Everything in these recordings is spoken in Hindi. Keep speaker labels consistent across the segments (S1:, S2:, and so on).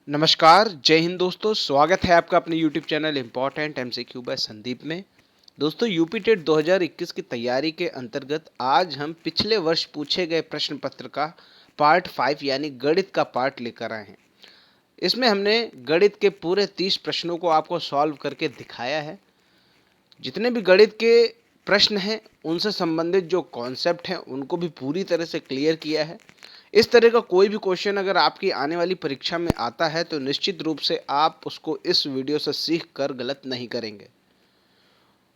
S1: नमस्कार, जय हिंद दोस्तों। स्वागत है आपका अपने YouTube channel important MCQ by Sandeep में। दोस्तों, यूपी टेट 2021 की तैयारी के अंतर्गत आज हम पिछले वर्ष पूछे गए प्रश्न पत्र का पार्ट 5 यानी गणित का पार्ट लेकर आए हैं। इसमें हमने गणित के पूरे 30 प्रश्नों को आपको सॉल्व करके दिखाया है। जितने भी गणित के प्रश्न हैं उनसे संबंधित जो कॉन्सेप्ट हैं उनको भी पूरी तरह से क्लियर किया है। इस तरह का कोई भी क्वेश्चन अगर आपकी आने वाली परीक्षा में आता है तो निश्चित रूप से आप उसको इस वीडियो से सीख कर गलत नहीं करेंगे।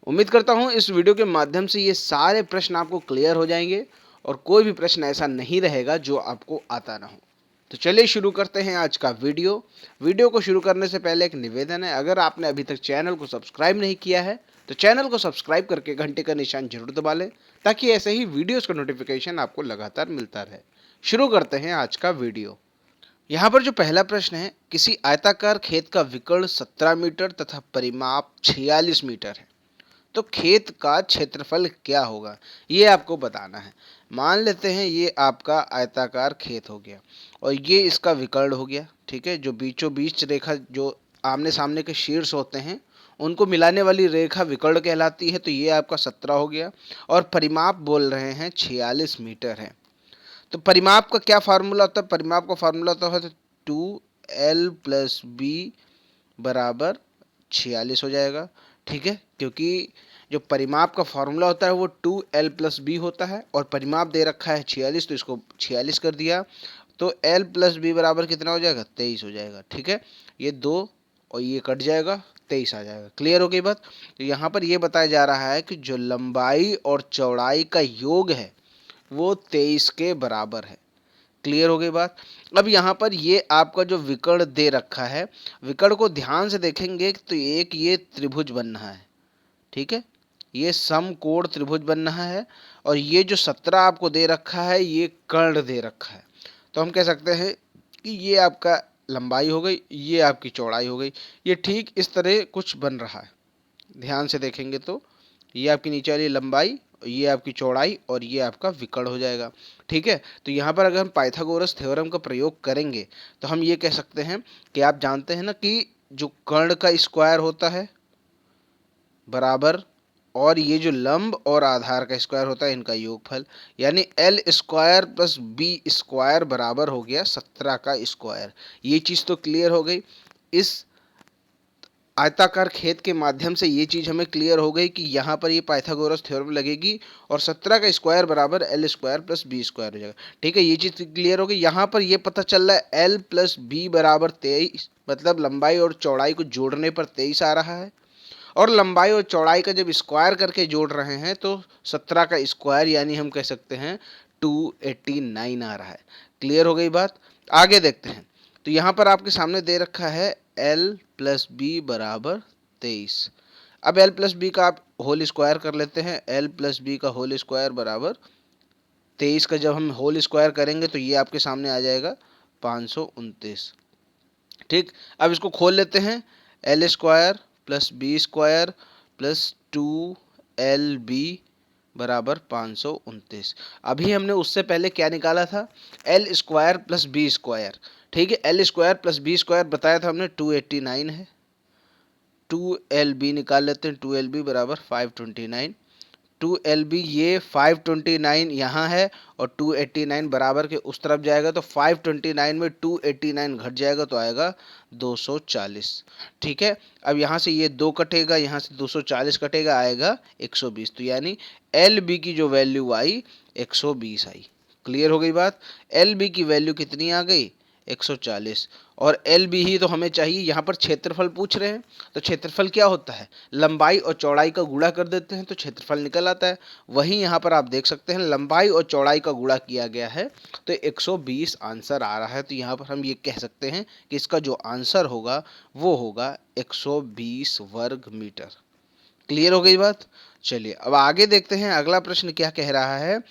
S1: उम्मीद करता हूं इस वीडियो के माध्यम से ये सारे प्रश्न आपको क्लियर हो जाएंगे और कोई भी प्रश्न ऐसा नहीं रहेगा जो आपको आता ना हो। तो चलिए शुरू करते हैं आज का वीडियो को शुरू करने से पहले एक निवेदन है, अगर आपने अभी तक चैनल को सब्सक्राइब नहीं किया है तो चैनल को सब्सक्राइब करके घंटे का निशान जरूर दबा लें ताकि ऐसे ही वीडियोस का नोटिफिकेशन आपको लगातार मिलता रहे। शुरू करते हैं आज का वीडियो। यहाँ पर जो पहला प्रश्न है, किसी आयताकार खेत का विकर्ण 17 मीटर तथा परिमाप 46 मीटर है, तो खेत का क्षेत्रफल क्या होगा, ये आपको बताना है। मान लेते हैं ये आपका आयताकार खेत हो गया और ये इसका विकर्ण हो गया, ठीक है। जो बीचों बीच रेखा, जो आमने सामने के शीर्ष होते हैं उनको मिलाने वाली रेखा विकर्ण कहलाती है, तो ये आपका 17 हो गया और परिमाप बोल रहे हैं 46 मीटर है। तो परिमाप का क्या फार्मूला होता है? परिमाप का फार्मूला होता है 2l+b बराबर 46 हो जाएगा, ठीक है। क्योंकि जो परिमाप का फार्मूला होता है वो 2l+b होता है और परिमाप दे रखा है 46, तो इसको 46 कर दिया, तो l+b बराबर कितना हो जाएगा? 23 हो जाएगा, ठीक है। ये 2 और ये कट जाएगा, 23 आ जाएगा। क्लियर हो गई बात? तो यहाँ पर ये बताया जा रहा है कि जो लंबाई और चौड़ाई का योग है वो 23 के बराबर है। क्लियर हो गई बात? अब यहाँ पर ये आपका जो विकर्ण दे रखा है, विकर्ण को ध्यान से देखेंगे तो एक ये त्रिभुज बन रहा है, ठीक है। ये समकोण त्रिभुज बन रहा है और ये जो 17 आपको दे रखा है ये कर्ण दे रखा है। तो हम कह सकते हैं कि ये आपका लंबाई हो गई, ये आपकी चौड़ाई हो गई। ये ठीक इस तरह कुछ बन रहा है, ध्यान से देखेंगे तो ये आपकी नीचे वाली लंबाई, ये आपकी चौड़ाई और ये आपका विकर्ण हो जाएगा, ठीक है। तो यहाँ पर अगर हम पाइथागोरस थ्योरम का प्रयोग करेंगे तो हम ये कह सकते हैं कि आप जानते हैं ना कि जो कर्ण का स्क्वायर होता है बराबर, और ये जो लंब और आधार का स्क्वायर होता है इनका योगफल, यानी l square plus B square बराबर हो गया 17 का स्क्वायर। ये चीज़ तो क्लियर हो गई। इस आयताकार खेत के माध्यम से ये चीज़ हमें क्लियर हो गई कि यहाँ पर ये पाइथागोरस थ्योरम लगेगी और 17 का स्क्वायर बराबर l square plus B square हो जाएगा, ठीक है। ये चीज़ क्लियर हो गई। यहाँ पर ये पता चल रहा है l प्लस बी बराबर 23, मतलब लंबाई और चौड़ाई को जोड़ने पर 23 आ रहा है और लंबाई और चौड़ाई का जब स्क्वायर करके जोड़ रहे हैं तो 17 का स्क्वायर यानी हम कह सकते हैं 289 आ रहा है। क्लियर हो गई बात? आगे देखते हैं। तो यहाँ पर आपके सामने दे रखा है l+b बराबर 23। अब l+b का आप होल स्क्वायर कर लेते हैं। l+b का होल स्क्वायर बराबर 23 का जब हम होल स्क्वायर करेंगे तो ये आपके सामने आ जाएगा 529, ठीक। अब इसको खोल लेते हैं। l square plus B square plus 2lb बराबर 529। अभी हमने उससे पहले क्या निकाला था? l square plus B square, ठीक है। l square plus B square बताया था हमने 289 है। 2lb निकाल लेते हैं। 2lb बराबर 529। 2lb ये 529 यहाँ है और 289 बराबर के उस तरफ जाएगा, तो 529 में 289 घट जाएगा तो आएगा 240, ठीक है। अब यहाँ से ये 2 कटेगा, यहाँ से 240 कटेगा, आएगा 120। तो यानी lb की जो वैल्यू आई 120 आई। क्लियर हो गई बात? lb की वैल्यू कितनी आ गई? 140। और lb ही तो हमें चाहिए। यहाँ पर क्षेत्रफल पूछ रहे हैं तो क्षेत्रफल क्या होता है? लंबाई और चौड़ाई का गुणा कर देते हैं तो क्षेत्रफल निकल आता है। वहीं यहाँ पर आप देख सकते हैं लंबाई और चौड़ाई का गुणा किया गया है तो 120 आंसर आ रहा है। तो यहाँ पर हम ये कह सकते हैं कि इसका जो आंसर होगा वो होगा 120 वर्ग मीटर। क्लियर हो गई बात? चलिए अब आगे देखते हैं अगला प्रश्न क्या कह रहा है।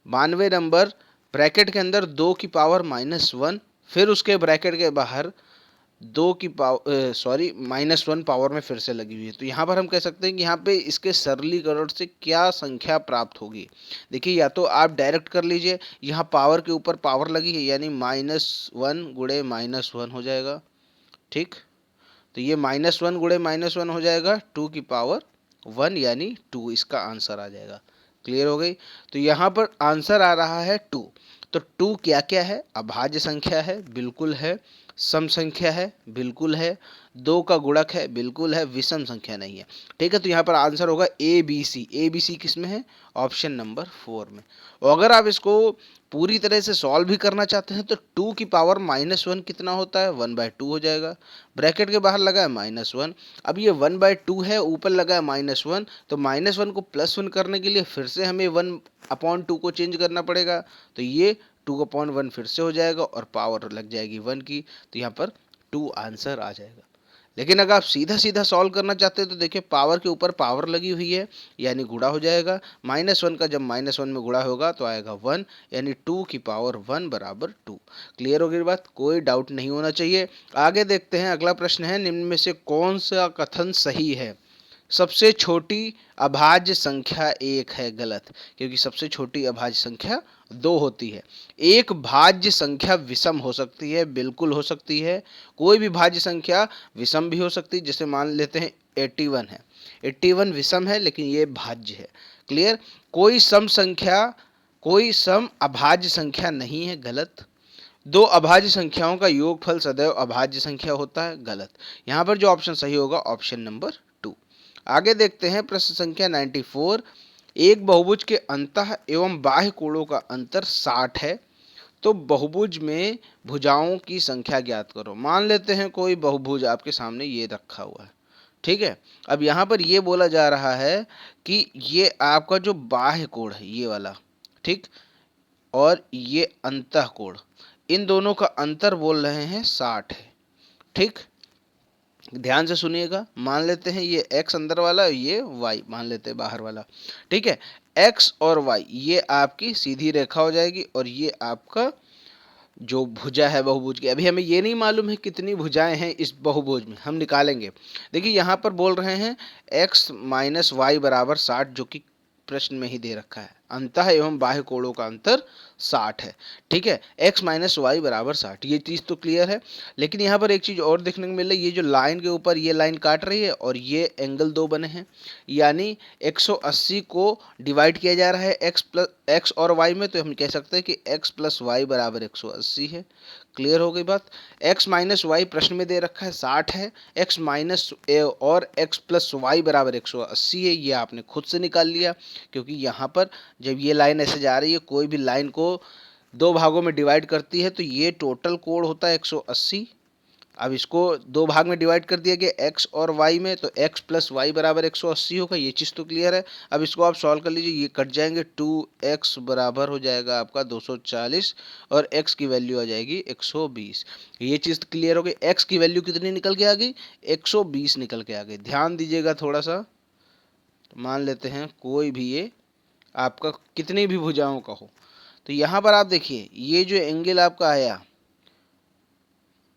S1: 92 नंबर ब्रैकेट के अंदर 2 की पावर -1, फिर उसके ब्रैकेट के बाहर दो की पावर -1 पावर में फिर से लगी हुई है। तो यहाँ पर हम कह सकते हैं कि यहाँ पे इसके सरलीकरण से क्या संख्या प्राप्त होगी। देखिए या तो आप डायरेक्ट कर लीजिए, यहाँ पावर के ऊपर पावर लगी है यानी -1 गुणे -1 हो जाएगा। ठीक, तो ये -1 गुणे -1 हो जाएगा 2 की पावर 1 यानी 2, इसका आंसर आ जाएगा। क्लियर हो गई। तो यहाँ पर आंसर आ रहा है 2। तो 2 क्या क्या है? अभाज्य संख्या है, बिल्कुल है। सम संख्या है, बिल्कुल है। दो का गुणक है, बिल्कुल है। विषम संख्या नहीं है। ठीक है, तो यहाँ पर आंसर होगा A B C. A B C किस में है? ऑप्शन नंबर 4 में। और अगर आप इसको पूरी तरह से सॉल्व भी करना चाहते हैं तो 2 की पावर -1 कितना होता है? 1/2 हो जाएगा। ब्रैकेट के बाहर लगा है -1। अब ये 1/2 है, ऊपर लगा है -1, तो -1 को +1 करने के लिए फिर से हमें 1/2 को चेंज करना पड़ेगा। तो ये 2/1 फिर से हो जाएगा और पावर लग जाएगी 1 की। तो यहाँ पर 2 आंसर आ जाएगा। लेकिन अगर आप सीधा सीधा सॉल्व करना चाहते हैं तो देखिए पावर के ऊपर पावर लगी हुई है यानी गुणा हो जाएगा। -1 का जब -1 में गुणा होगा तो आएगा 1 यानी 2 की पावर 1 बराबर 2। क्लियर हो गई बात? कोई डाउट नहीं होना चाहिए। आगे देखते हैं, अगला प्रश्न है, निम्न में से कौन सा कथन सही है? सबसे छोटी अभाज्य संख्या 1 है। गलत, क्योंकि सबसे छोटी अभाज्य संख्या 2 होती है। एक भाज्य संख्या विषम हो सकती है, बिल्कुल हो सकती है। कोई भी भाज्य संख्या विषम भी हो सकती है, जैसे मान लेते हैं 81 है। 81 विषम है लेकिन ये भाज्य है। क्लियर? कोई सम अभाज्य संख्या नहीं है। गलत। दो अभाज्य संख्याओं का योगफल सदैव अभाज्य संख्या होता है। गलत। यहाँ पर जो ऑप्शन सही होगा ऑप्शन नंबर 2। आगे देखते हैं प्रश्न संख्या 94। एक बहुभुज के अंतः एवं बाह्य कोणों का अंतर 60 है, तो बहुभुज में भुजाओं की संख्या ज्ञात करो। मान लेते हैं कोई बहुभुज आपके सामने ये रखा हुआ है। ठीक है, अब यहाँ पर ये बोला जा रहा है कि ये आपका जो बाह्य कोण है ये वाला, ठीक, और ये अंतः कोण, इन दोनों का अंतर बोल रहे हैं 60 है। ठीक, ध्यान से सुनिएगा। मान लेते हैं ये x अंदर वाला, ये y मान लेते हैं बाहर वाला। ठीक है, x और y ये आपकी सीधी रेखा हो जाएगी और ये आपका जो भुजा है बहुभुज की। अभी हमें ये नहीं मालूम है कितनी भुजाएं हैं इस बहुभुज में, हम निकालेंगे। देखिए यहाँ पर बोल रहे हैं x - y बराबर 60, जो कि प्रश्न में ही दे रखा है। अंतः एवं बाह्य कोणों का अंतर 60 है। ठीक है, x - y बराबर 60, ये चीज़ तो क्लियर है। लेकिन यहाँ पर एक चीज़ और देखने को मिल रही है, ये जो लाइन के ऊपर ये लाइन काट रही है और ये एंगल 2 बने हैं, यानी 180 को डिवाइड किया जा रहा है x और y में, तो हम कह सकते हैं कि x + y बराबर 180 है। क्लियर हो गई बात? x - y प्रश्न में दे रखा है 60 है, x और x + y बराबर 180 है। ये आपने खुद से निकाल लिया, क्योंकि यहाँ पर जब ये लाइन ऐसे जा रही है, कोई भी लाइन को 2 भागों में डिवाइड करती है तो ये टोटल कोण होता है 180। अब इसको 2 भाग में डिवाइड कर दिया गया x और y में, तो x + y बराबर 180 होगा। ये चीज़ तो क्लियर है। अब इसको आप सॉल्व कर लीजिए, ये कट जाएंगे, 2x बराबर हो जाएगा आपका 240 और x की वैल्यू आ जाएगी 120। ये चीज़ क्लियर हो गई। x की वैल्यू कितनी निकल के आ गई? 120 निकल के आ गई। ध्यान दीजिएगा थोड़ा सा। मान लेते हैं कोई भी ये आपका कितनी भी भुजाओं का हो, तो यहाँ पर आप देखिए ये जो एंगल आपका आया,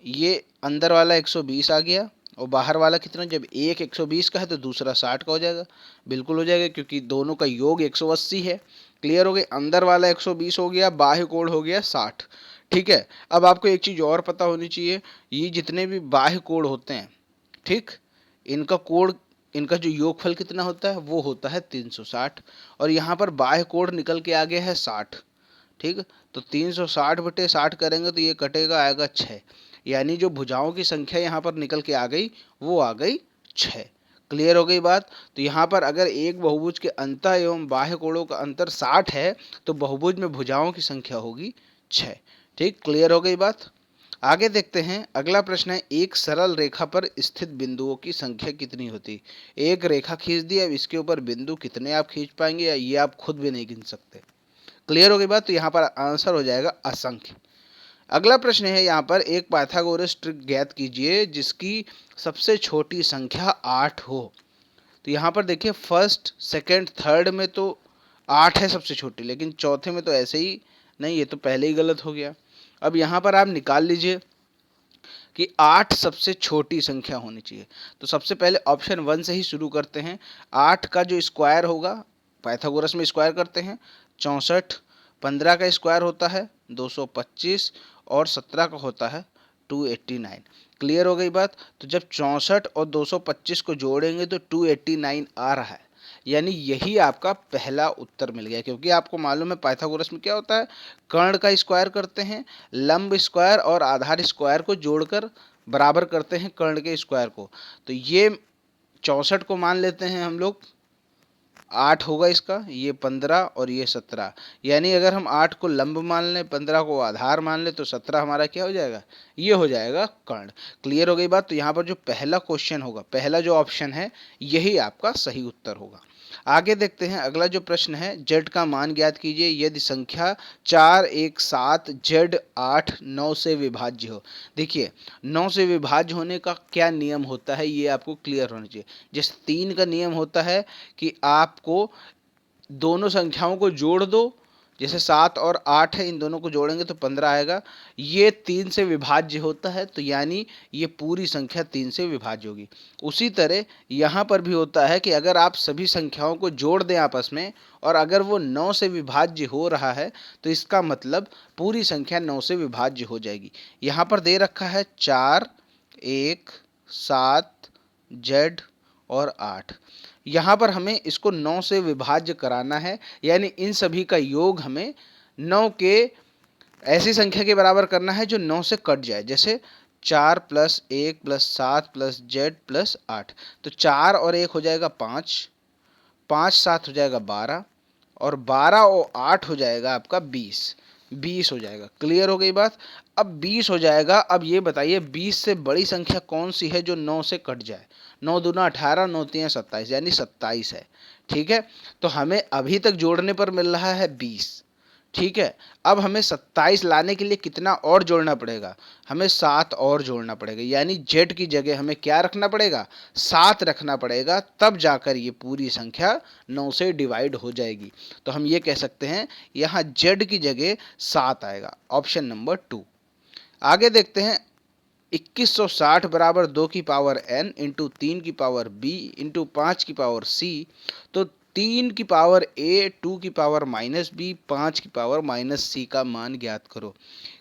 S1: ये अंदर वाला 120 आ गया और बाहर वाला कितना, जब एक 120 का है तो दूसरा 60 का हो जाएगा। बिल्कुल हो जाएगा, क्योंकि दोनों का योग 180 है। क्लियर हो गई? अंदर वाला 120 हो गया, बाह्य कोण हो गया 60। ठीक है, अब आपको एक चीज़ और पता होनी चाहिए, ये जितने भी बाह्य कोण होते हैं, ठीक, इनका कोण, इनका जो योगफल कितना होता है वो होता है 360, और यहाँ पर बाह्य कोण निकल के आ गया है 60। ठीक, तो 360/60 करेंगे तो ये कटेगा, आएगा 6, यानी जो भुजाओं की संख्या यहाँ पर निकल के आ गई वो आ गई 6। क्लियर हो गई बात? तो यहाँ पर अगर एक बहुभुज के अंतः एवं बाह्य कोणों का अंतर 60 है तो बहुभुज में भुजाओं की संख्या होगी 6। ठीक, क्लियर हो गई बात? आगे देखते हैं, अगला प्रश्न है, एक सरल रेखा पर स्थित बिंदुओं की संख्या कितनी होती? एक रेखा खींच दी, अब इसके ऊपर बिंदु कितने आप खींच पाएंगे या ये आप खुद भी नहीं गिन सकते। क्लियर हो गई बात? तो यहाँ पर आंसर हो जाएगा असंख्य। अगला प्रश्न है, यहाँ पर एक पाइथागोरस ट्रिक ज्ञात कीजिए जिसकी सबसे छोटी संख्या 8 हो। तो यहाँ पर देखिए फर्स्ट सेकंड थर्ड में तो 8 है सबसे छोटी, लेकिन चौथे में तो ऐसे ही नहीं, ये तो पहले ही गलत हो गया। अब यहाँ पर आप निकाल लीजिए, कि 8 सबसे छोटी संख्या होनी चाहिए। तो सबसे पहले ऑप्शन 1 से ही शुरू करते हैं। 8 का जो स्क्वायर होगा, पाइथागोरस में स्क्वायर करते हैं, 64। 15 का स्क्वायर होता है 225 और 17 का होता है 289। क्लियर हो गई बात। तो जब 64 और 225 को जोड़ेंगे तो 289 आ रहा है, यानी यही आपका पहला उत्तर मिल गया। क्योंकि आपको मालूम है पाइथागोरस में क्या होता है, कर्ण का स्क्वायर करते हैं, लंब स्क्वायर और आधार स्क्वायर को जोड़कर बराबर करते हैं कर्ण के स्क्वायर को। तो ये 64 को मान लेते हैं हम लोग 8 होगा इसका, ये 15 और ये 17। यानी अगर हम 8 को लंब मान लें, 15 को आधार मान लें, तो 17 हमारा क्या हो जाएगा, ये हो जाएगा कर्ण। क्लियर हो गई बात। तो यहाँ पर जो पहला क्वेश्चन होगा, पहला जो ऑप्शन है, यही आपका सही उत्तर होगा। आगे देखते हैं अगला जो प्रश्न है, जेड का मान ज्ञात कीजिए यदि संख्या 4 1 7 जेड 8 9 से विभाज्य हो। देखिए 9 से विभाज्य होने का क्या नियम होता है, ये आपको क्लियर होना चाहिए। जैसे 3 का नियम होता है कि आपको दोनों संख्याओं को जोड़ दो, जैसे 7 और 8 है, इन दोनों को जोड़ेंगे तो 15 आएगा। ये 3 से विभाज्य होता है, तो यानी ये पूरी संख्या 3 से विभाज्य होगी। उसी तरह यहाँ पर भी होता है कि अगर आप सभी संख्याओं को जोड़ दें आपस में और अगर वो 9 से विभाज्य हो रहा है, तो इसका मतलब पूरी संख्या 9 से विभाज्य हो जाएगी। यहाँ पर दे रखा है 4 1 7 जेड और 8। यहाँ पर हमें इसको 9 से विभाज्य कराना है, यानी इन सभी का योग हमें 9 के ऐसी संख्या के बराबर करना है जो 9 से कट जाए। जैसे 4 + 1 + 7 + जेड + 8। तो 4 और 1 हो जाएगा 5, 5 7 हो जाएगा 12 और 12 और 8 हो जाएगा आपका 20, 20 हो जाएगा। क्लियर हो गई बात। अब 20 हो जाएगा। अब ये बताइए 20 से बड़ी संख्या कौन सी है जो 9 से कट जाए। 9 दूना 18, 9 तीन 27, यानी 27 है। ठीक है, तो हमें अभी तक जोड़ने पर मिल रहा है 20। ठीक है, अब हमें 27 लाने के लिए कितना और जोड़ना पड़ेगा, हमें 7 और जोड़ना पड़ेगा। यानी जेड की जगह हमें क्या रखना पड़ेगा, 7 रखना पड़ेगा, तब जाकर ये पूरी संख्या 9 से डिवाइड हो जाएगी। तो हम ये कह सकते हैं यहाँ जेड की जगह 7 आएगा, ऑप्शन नंबर 2। आगे देखते हैं 2160 बराबर 2 की पावर n इंटू 3 की पावर b इंटू 5 की पावर c। तो 3 की पावर a, 2 की पावर -b, 5 की पावर -c का मान ज्ञात करो।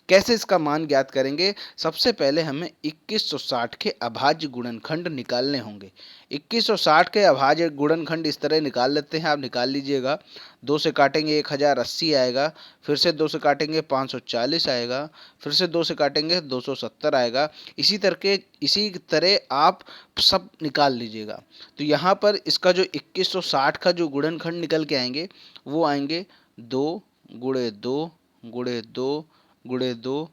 S1: कैसे इसका मान ज्ञात करेंगे, सबसे पहले हमें 2160 के अभाज्य गुणनखंड निकालने होंगे। 2160 के अभाज्य गुणनखंड इस तरह निकाल लेते हैं, आप निकाल लीजिएगा। 2 से काटेंगे 1080 आएगा, फिर से 2 से काटेंगे 540 आएगा, फिर से 2 से काटेंगे 270 आएगा। इसी तरह आप सब निकाल लीजिएगा। तो यहाँ पर इसका जो 2160 का जो गुणनखंड निकल के आएंगे वो आएंगे 2 गुणे 2 गुणे 2 गुणे 2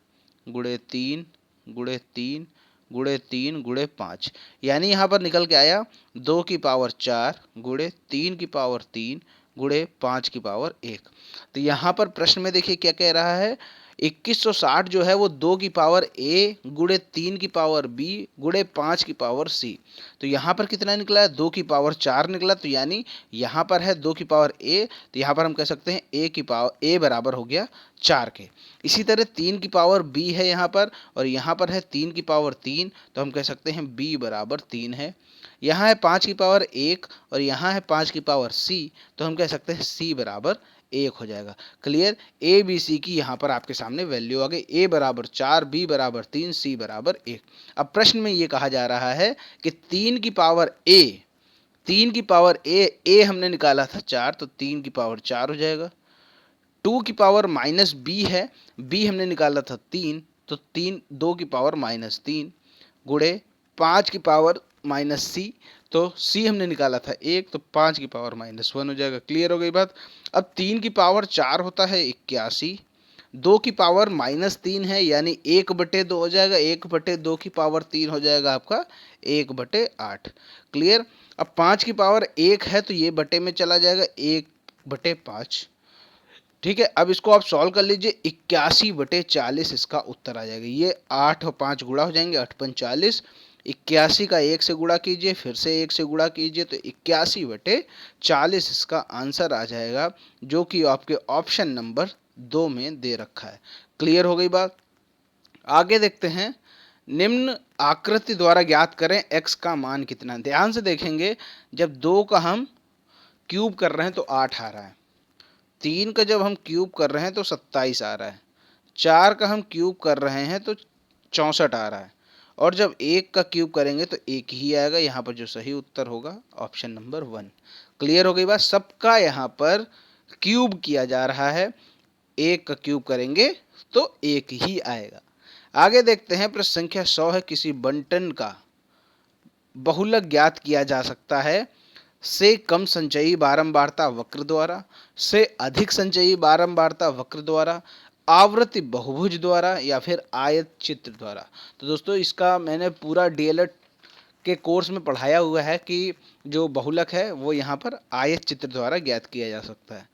S1: गुणे 3 गुणे 3 गुणे 3 गुणे 5। यानी यहाँ पर निकल के आया 2 की पावर 4 गुणे 3 की पावर 3 गुणे 5 की पावर 1। तो यहाँ पर प्रश्न में देखिए क्या कह रहा है, 2160 जो है वो 2 की पावर a गुणे 3 की पावर b गुणे 5 की पावर c। तो यहाँ पर कितना निकला है, 2 की पावर 4 निकला। तो यानी यहाँ पर है 2 की पावर a, तो यहाँ पर हम कह सकते हैं a बराबर हो गया 4 के। इसी तरह 3 की पावर b है यहाँ पर, और यहाँ पर है 3 की पावर 3, तो हम कह सकते हैं b बराबर 3 है। यहाँ है 5 की पावर 1 और यहाँ है 5 की पावर c, तो हम कह सकते हैं c बराबर 1 हो जाएगा। क्लियर, ए बी सी की यहाँ पर आपके सामने वैल्यू आ गई, a बराबर 4, b बराबर 3, c बराबर 1। अब प्रश्न में ये कहा जा रहा है कि 3 की पावर a हमने निकाला था 4, तो 3 की पावर 4 हो जाएगा। 2 की पावर -b है, b हमने निकाला था 3, तो 2 की पावर -3 गुणे 5 की पावर -c, तो c हमने निकाला था 1, तो 5 की पावर -1 हो जाएगा। क्लियर हो गई बात। अब 3 की पावर 4 होता है 81, 2 की पावर -3 है यानी 1/2 हो जाएगा, 1/2 की पावर 3 हो जाएगा आपका 1/8। क्लियर। अब 5 की पावर 1 है तो ये बटे में चला जाएगा 1/5। ठीक है, अब इसको आप सॉल्व कर लीजिए, 81/40 इसका उत्तर आ जाएगा। ये 8 और 5 गुणा हो जाएंगे, 8 5 40, 81 का 1 से गुणा कीजिए, फिर से 1 से गुणा कीजिए, तो 81/40 इसका आंसर आ जाएगा, जो कि आपके ऑप्शन नंबर 2 में दे रखा है। क्लियर हो गई बात। आगे देखते हैं निम्न आकृति द्वारा ज्ञात करें x का मान कितना। ध्यान से देखेंगे, जब 2 का हम क्यूब कर रहे हैं तो 8 आ रहा है, 3 का जब हम क्यूब कर रहे हैं तो 27 आ रहा है, 4 का हम क्यूब कर रहे हैं तो 64 आ रहा है, और जब 1 का क्यूब करेंगे तो 1 ही आएगा। यहाँ पर जो सही उत्तर होगा ऑप्शन नंबर 1। क्लियर हो गई बात। सबका यहाँ पर क्यूब किया जा रहा है, 1 का क्यूब करेंगे तो 1 ही आएगा। आगे देखते हैं, प्रश्न संख्या 100 है, किसी बंटन का बहुलक ज्ञात किया जा सकता है से कम संचयी बारंबारता वक्र द्वारा, से अधिक संचयी बारंबारता वक्र द्वारा, आवृत्ति बहुभुज द्वारा, या फिर आयत चित्र द्वारा। तो दोस्तों इसका मैंने पूरा डीएलएड के कोर्स में पढ़ाया हुआ है कि जो बहुलक है वो यहाँ पर आयत चित्र द्वारा ज्ञात किया जा सकता है।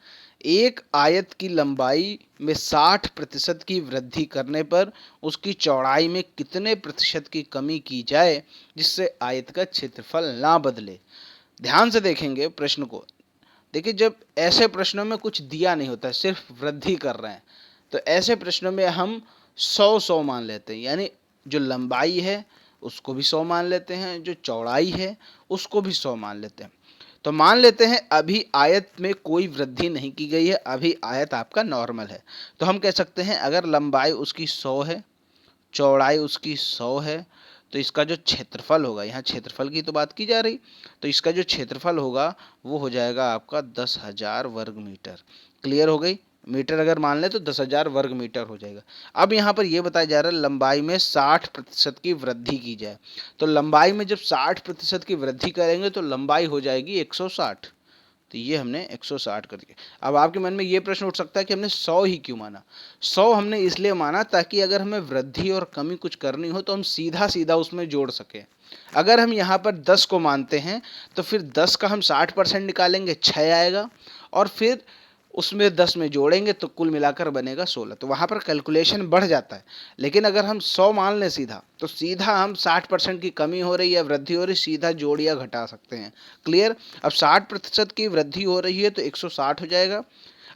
S1: एक आयत की लंबाई में 60% की वृद्धि करने पर उसकी चौड़ाई में कितने प्रतिशत की कमी की जाए जिससे आयत का क्षेत्रफल ना बदले। ध्यान से देखेंगे प्रश्न को। देखिए, जब ऐसे प्रश्नों में कुछ दिया नहीं होता, सिर्फ वृद्धि कर रहे हैं, तो ऐसे प्रश्नों में हम 100 मान लेते हैं, यानी जो लंबाई है उसको भी 100 मान लेते हैं, जो चौड़ाई है उसको भी 100 मान लेते हैं। तो मान लेते हैं अभी आयत में कोई वृद्धि नहीं की गई है, अभी आयत आपका नॉर्मल है। तो हम कह सकते हैं अगर लंबाई उसकी 100 है, चौड़ाई उसकी 100 है, तो इसका जो क्षेत्रफल होगा, यहाँ क्षेत्रफल की तो बात की जा रही, तो इसका जो क्षेत्रफल होगा वो हो जाएगा आपका 10,000 वर्ग मीटर। क्लियर हो गई। मीटर अगर मान ले तो 10,000 वर्ग मीटर हो जाएगा। अब यहाँ पर ये बताया जा रहा है लंबाई में 60% की वृद्धि की जाए, तो लंबाई में जब 60% की वृद्धि करेंगे तो लंबाई हो जाएगी 160। तो ये हमने 160 कर दिया। अब आपके मन में ये प्रश्न उठ सकता है कि हमने 100 ही क्यों माना। 100 हमने इसलिए माना ताकि अगर हमें वृद्धि और कमी कुछ करनी हो तो हम सीधा सीधा उसमें जोड़ सकें। अगर हम यहाँ पर 10 को मानते हैं तो फिर 10 का हम 60% निकालेंगे, 6 आएगा, और फिर उसमें 10 में जोड़ेंगे तो कुल मिलाकर बनेगा 16। तो वहाँ पर कैलकुलेशन बढ़ जाता है। लेकिन अगर हम 100 मान लें सीधा, तो सीधा हम 60% की कमी हो रही है, वृद्धि हो रही, सीधा जोड़ या घटा सकते हैं। क्लियर। अब 60% की वृद्धि हो रही है तो 160 हो जाएगा।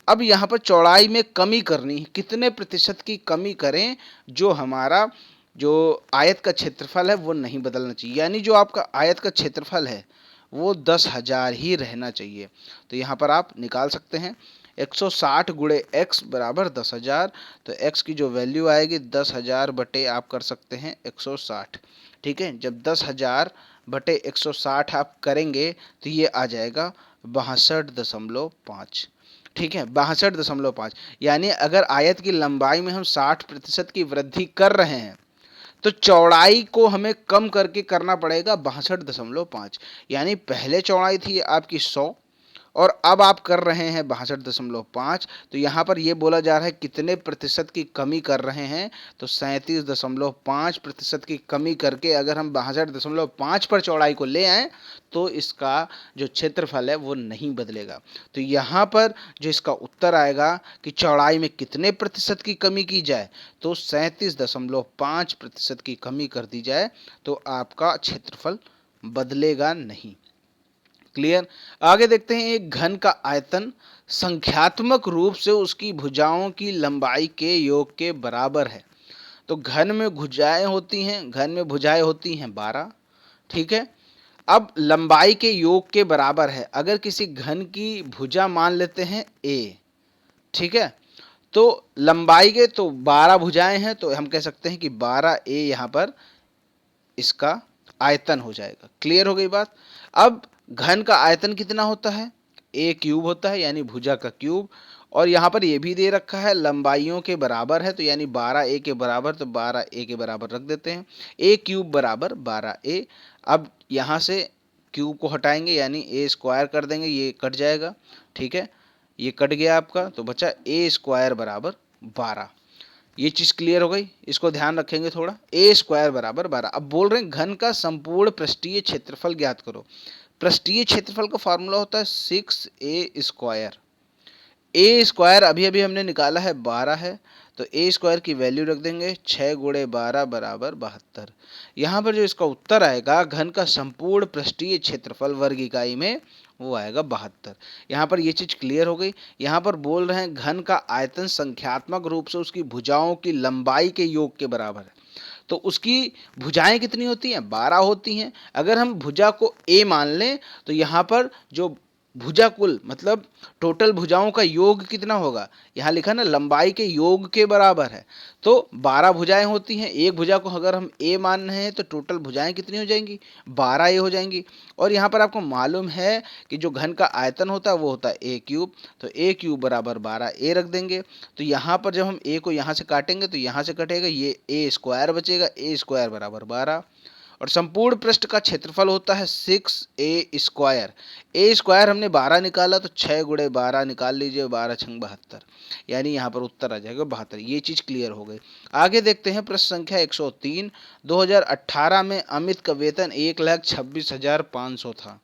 S1: अब यहाँ पर चौड़ाई में कमी करनी है, कितने प्रतिशत की कमी करें जो हमारा जो आयत का क्षेत्रफल है वो नहीं बदलना चाहिए, यानी जो आपका आयत का क्षेत्रफल है वो 10,000 ही रहना चाहिए। तो यहाँ पर आप निकाल सकते हैं 160 गुणे x बराबर 10,000। तो x की जो वैल्यू आएगी 10,000 बटे आप कर सकते हैं 160। ठीक है, जब 10,000 बटे 160 आप करेंगे तो ये आ जाएगा 62.5। ठीक है, 62.5। यानी अगर आयत की लंबाई में हम 60% की वृद्धि कर रहे हैं तो चौड़ाई को हमें कम करके करना पड़ेगा 62.5। यानी पहले चौड़ाई थी आपकी 100 और अब आप कर रहे हैं 62.5। तो यहाँ पर ये बोला जा रहा है कितने प्रतिशत की कमी कर रहे हैं, तो 37.5% की कमी करके अगर हम 62.5 पर चौड़ाई को ले आएँ तो इसका जो क्षेत्रफल है वो नहीं बदलेगा। तो यहाँ पर जो इसका उत्तर आएगा कि चौड़ाई में कितने प्रतिशत की कमी की जाए, तो 37.5% की कमी कर दी जाए तो आपका क्षेत्रफल बदलेगा नहीं। क्लियर। आगे देखते हैं, एक घन का आयतन संख्यात्मक रूप से उसकी भुजाओं की लंबाई के योग के बराबर है। तो घन में भुजाएं होती हैं, घन में भुजाएं होती हैं 12। ठीक है, अब लंबाई के योग के बराबर है। अगर किसी घन की भुजा मान लेते हैं a, ठीक है, तो लंबाई के तो 12 भुजाएं हैं, तो हम कह सकते हैं कि 12a यहाँ पर इसका आयतन हो जाएगा। क्लियर हो गई बात। अब घन का आयतन कितना होता है, a क्यूब होता है, यानी भुजा का क्यूब। और यहाँ पर ये भी दे रखा है लंबाइयों के बराबर है, तो यानी 12a के बराबर, तो 12a के बराबर रख देते हैं, a क्यूब बराबर 12a। अब यहाँ से क्यूब को हटाएंगे यानी a स्क्वायर कर देंगे, ये कट जाएगा। ठीक है, ये कट गया आपका, तो बचा a स्क्वायर बराबर 12। ये चीज क्लियर हो गई, इसको ध्यान रखेंगे थोड़ा। a स्क्वायर बराबर 12। अब बोल रहे हैं घन का संपूर्ण पृष्ठीय क्षेत्रफल ज्ञात करो। पृष्ठीय क्षेत्रफल का फॉर्मूला होता है 6a स्क्वायर। a स्क्वायर अभी अभी हमने निकाला है 12 है, तो a स्क्वायर की वैल्यू रख देंगे 6 गुणे 12 बराबर 72। यहाँ पर जो इसका उत्तर आएगा घन का संपूर्ण पृष्ठीय क्षेत्रफल वर्ग इकाई में, वो आएगा 72। यहाँ पर ये चीज क्लियर हो गई। यहाँ पर बोल रहे हैं घन का आयतन संख्यात्मक रूप से उसकी भुजाओं की लंबाई के योग के बराबर है। तो उसकी भुजाएं कितनी होती हैं, 12 होती हैं। अगर हम भुजा को ए मान लें तो यहाँ पर जो भुजा कुल मतलब टोटल भुजाओं का योग कितना होगा, यहाँ लिखा ना लंबाई के योग के बराबर है। तो 12 भुजाएं होती हैं, एक भुजा को अगर हम ए मान रहे हैं तो टोटल भुजाएं कितनी हो जाएंगी, 12 ए हो जाएंगी। और यहाँ पर आपको मालूम है कि जो घन का आयतन होता है वो होता है ए क्यूब, तो ए क्यूब बराबर 12 ए रख देंगे। तो यहाँ पर जब हम ए को यहाँ से काटेंगे तो यहाँ से कटेगा, ये ए स्क्वायर बचेगा, ए स्क्वायर बराबर 12। और संपूर्ण पृष्ठ का क्षेत्रफल होता है 6a²। ए स्क्वायर हमने 12 निकाला तो 6 गुणे 12 निकाल लीजिए, 12 छंग 72, यानी यहाँ पर उत्तर आ जाएगा 72। ये चीज क्लियर हो गई। आगे देखते हैं प्रश्न संख्या 103। 2018 में अमित का वेतन 1,26,500 था।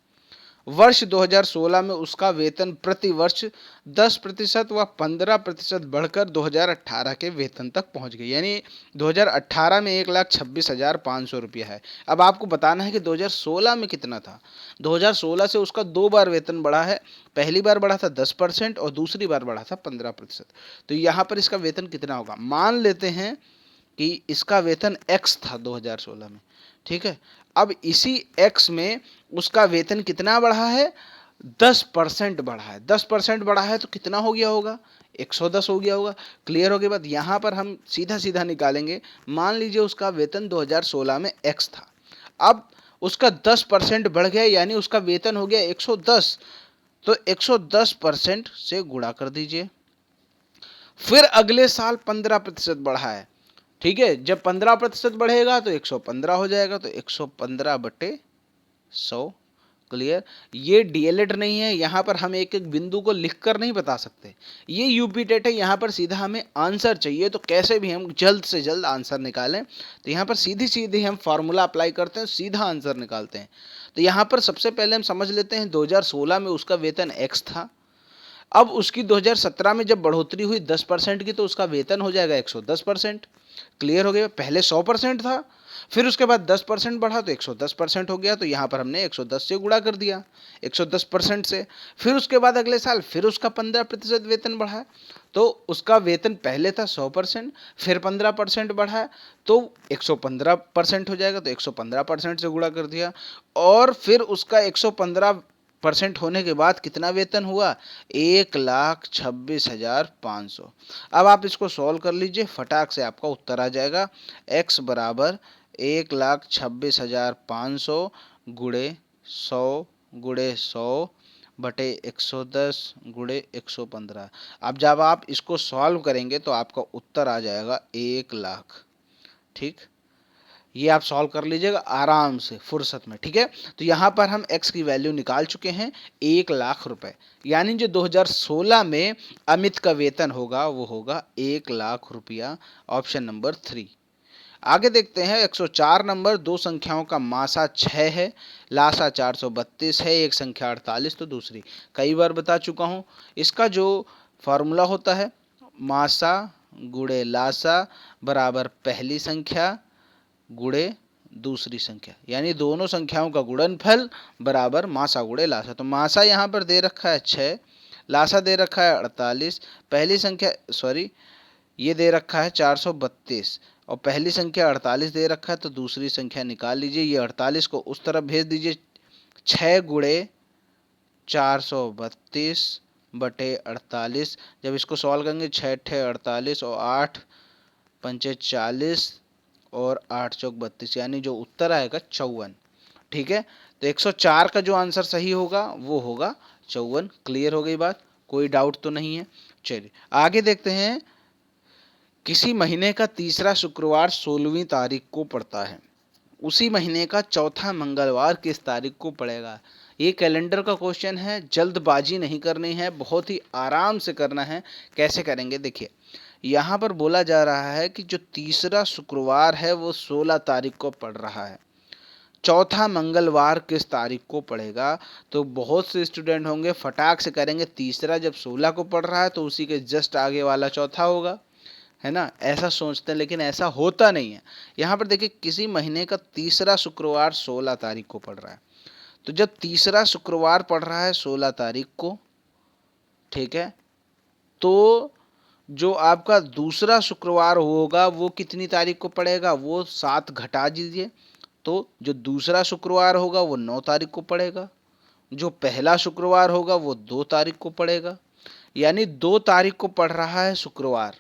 S1: वर्ष 2016 में उसका वेतन प्रति वर्ष 10% व 15% बढ़कर 2018 के वेतन तक पहुंच गई, यानी 2018 में 1,26,500 रुपया है। अब आपको बताना है कि 2016 में कितना था। 2016 से उसका 2 बार वेतन बढ़ा है, पहली बार बढ़ा था 10% और दूसरी बार बढ़ा था 15%। तो यहाँ पर इसका वेतन कितना होगा, मान लेते हैं कि इसका वेतन x था 2016 में, ठीक है। अब इसी x में उसका वेतन कितना बढ़ा है, 10% बढ़ा है। 10% बढ़ा है तो कितना हो गया होगा, 110 हो गया होगा। क्लियर हो गई बात। यहाँ पर हम सीधा सीधा निकालेंगे। मान लीजिए उसका वेतन 2016 में x था, अब उसका 10% बढ़ गया, यानी उसका वेतन हो गया 110। तो 110% से गुणा कर दीजिए। फिर अगले साल 15% बढ़ा है, ठीक है। जब 15% बढ़ेगा तो 115 हो जाएगा, तो 115/100। क्लियर। ये डीएलएड नहीं है, यहाँ पर हम एक एक बिंदु को लिखकर नहीं बता सकते। ये यूपी टेट है, यहाँ पर सीधा हमें आंसर चाहिए, तो कैसे भी हम जल्द से जल्द आंसर निकालें। तो यहाँ पर सीधी सीधी हम फॉर्मूला अप्लाई करते हैं, सीधा आंसर निकालते हैं। तो यहाँ पर सबसे पहले हम समझ लेते हैं 2016 में उसका वेतन x था। अब उसकी 2017 में जब बढ़ोतरी हुई 10% की, तो उसका वेतन हो जाएगा 110%। क्लियर हो गया। पहले 100% था, फिर उसके बाद 10% बढ़ा तो 110% हो गया। तो यहाँ पर हमने 110 से गुणा कर दिया, 110% से। फिर उसके बाद अगले साल फिर उसका 15% वेतन बढ़ा, तो उसका वेतन पहले था 100%, फिर 15% बढ़ा तो 115% हो जाएगा। तो 115% से गुणा कर दिया, और फिर उसका 115% होने के बाद कितना वेतन हुआ, 1,26,500। अब आप इसको सॉल्व कर लीजिए, फटाक से आपका उत्तर आ जाएगा। x बराबर 1,26,500 गुणे 100 गुणे 100 बटे 110 गुणे 115। अब जब आप इसको सॉल्व करेंगे तो आपका उत्तर आ जाएगा 1,00,000। ठीक, ये आप सॉल्व कर लीजिएगा आराम से फुर्सत में, ठीक है। तो यहाँ पर हम x की वैल्यू निकाल चुके हैं 1,00,000 रुपए, यानी जो 2016 में अमित का वेतन होगा वो होगा 1,00,000 रुपया। Option number 3। आगे देखते हैं 104 नंबर। दो संख्याओं का मासा 6 है, लासा 432 है, एक संख्या 48 तो दूसरी। कई बार बता चुका हूँ, इसका जो फॉर्मूला होता है मासा गुणे लासा बराबर पहली संख्या गुणे दूसरी संख्या, यानी दोनों संख्याओं का गुणनफल बराबर मासा गुणे लासा। तो मासा यहाँ पर दे रखा है 6, लासा दे रखा है 48, पहली संख्या ये दे रखा है 432 और पहली संख्या 48 दे रखा है। तो दूसरी संख्या निकाल लीजिए, ये 48 को उस तरफ भेज दीजिए, 6 गुणे 432 बटे 48। जब इसको सॉल्व करेंगे 6 × 48 और 8 × 40 और 8 × 32, यानी जो उत्तर आएगा 54। ठीक है, तो 104 का जो आंसर सही होगा वो होगा 54। क्लियर हो गई बात, कोई डाउट तो नहीं है। चलिए आगे देखते हैं। किसी महीने का तीसरा शुक्रवार 16वीं तारीख को पड़ता है, उसी महीने का चौथा मंगलवार किस तारीख को पड़ेगा। ये कैलेंडर का क्वेश्चन है, जल्दबाजी नहीं करनी है, बहुत ही आराम से करना है। कैसे करेंगे देखिए, यहाँ पर बोला जा रहा है कि जो तीसरा शुक्रवार है वो 16 तारीख को पड़ रहा है, चौथा मंगलवार किस तारीख को पड़ेगा। तो बहुत से स्टूडेंट होंगे फटाक से करेंगे, तीसरा जब 16 को पड़ रहा है तो उसी के जस्ट आगे वाला चौथा होगा, है ना, ऐसा सोचते हैं, लेकिन ऐसा होता नहीं है। यहाँ पर देखिए किसी महीने का तीसरा शुक्रवार 16 तारीख को पड़ रहा है, तो जब तीसरा शुक्रवार पड़ रहा है 16 तारीख को, ठीक है, तो जो आपका दूसरा शुक्रवार होगा वो कितनी तारीख को पड़ेगा, वो 7 घटा दीजिए, तो जो दूसरा शुक्रवार होगा वो 9 तारीख को पड़ेगा, जो पहला शुक्रवार होगा वो 2 तारीख को पड़ेगा, यानी 2 तारीख को पड़ रहा है शुक्रवार,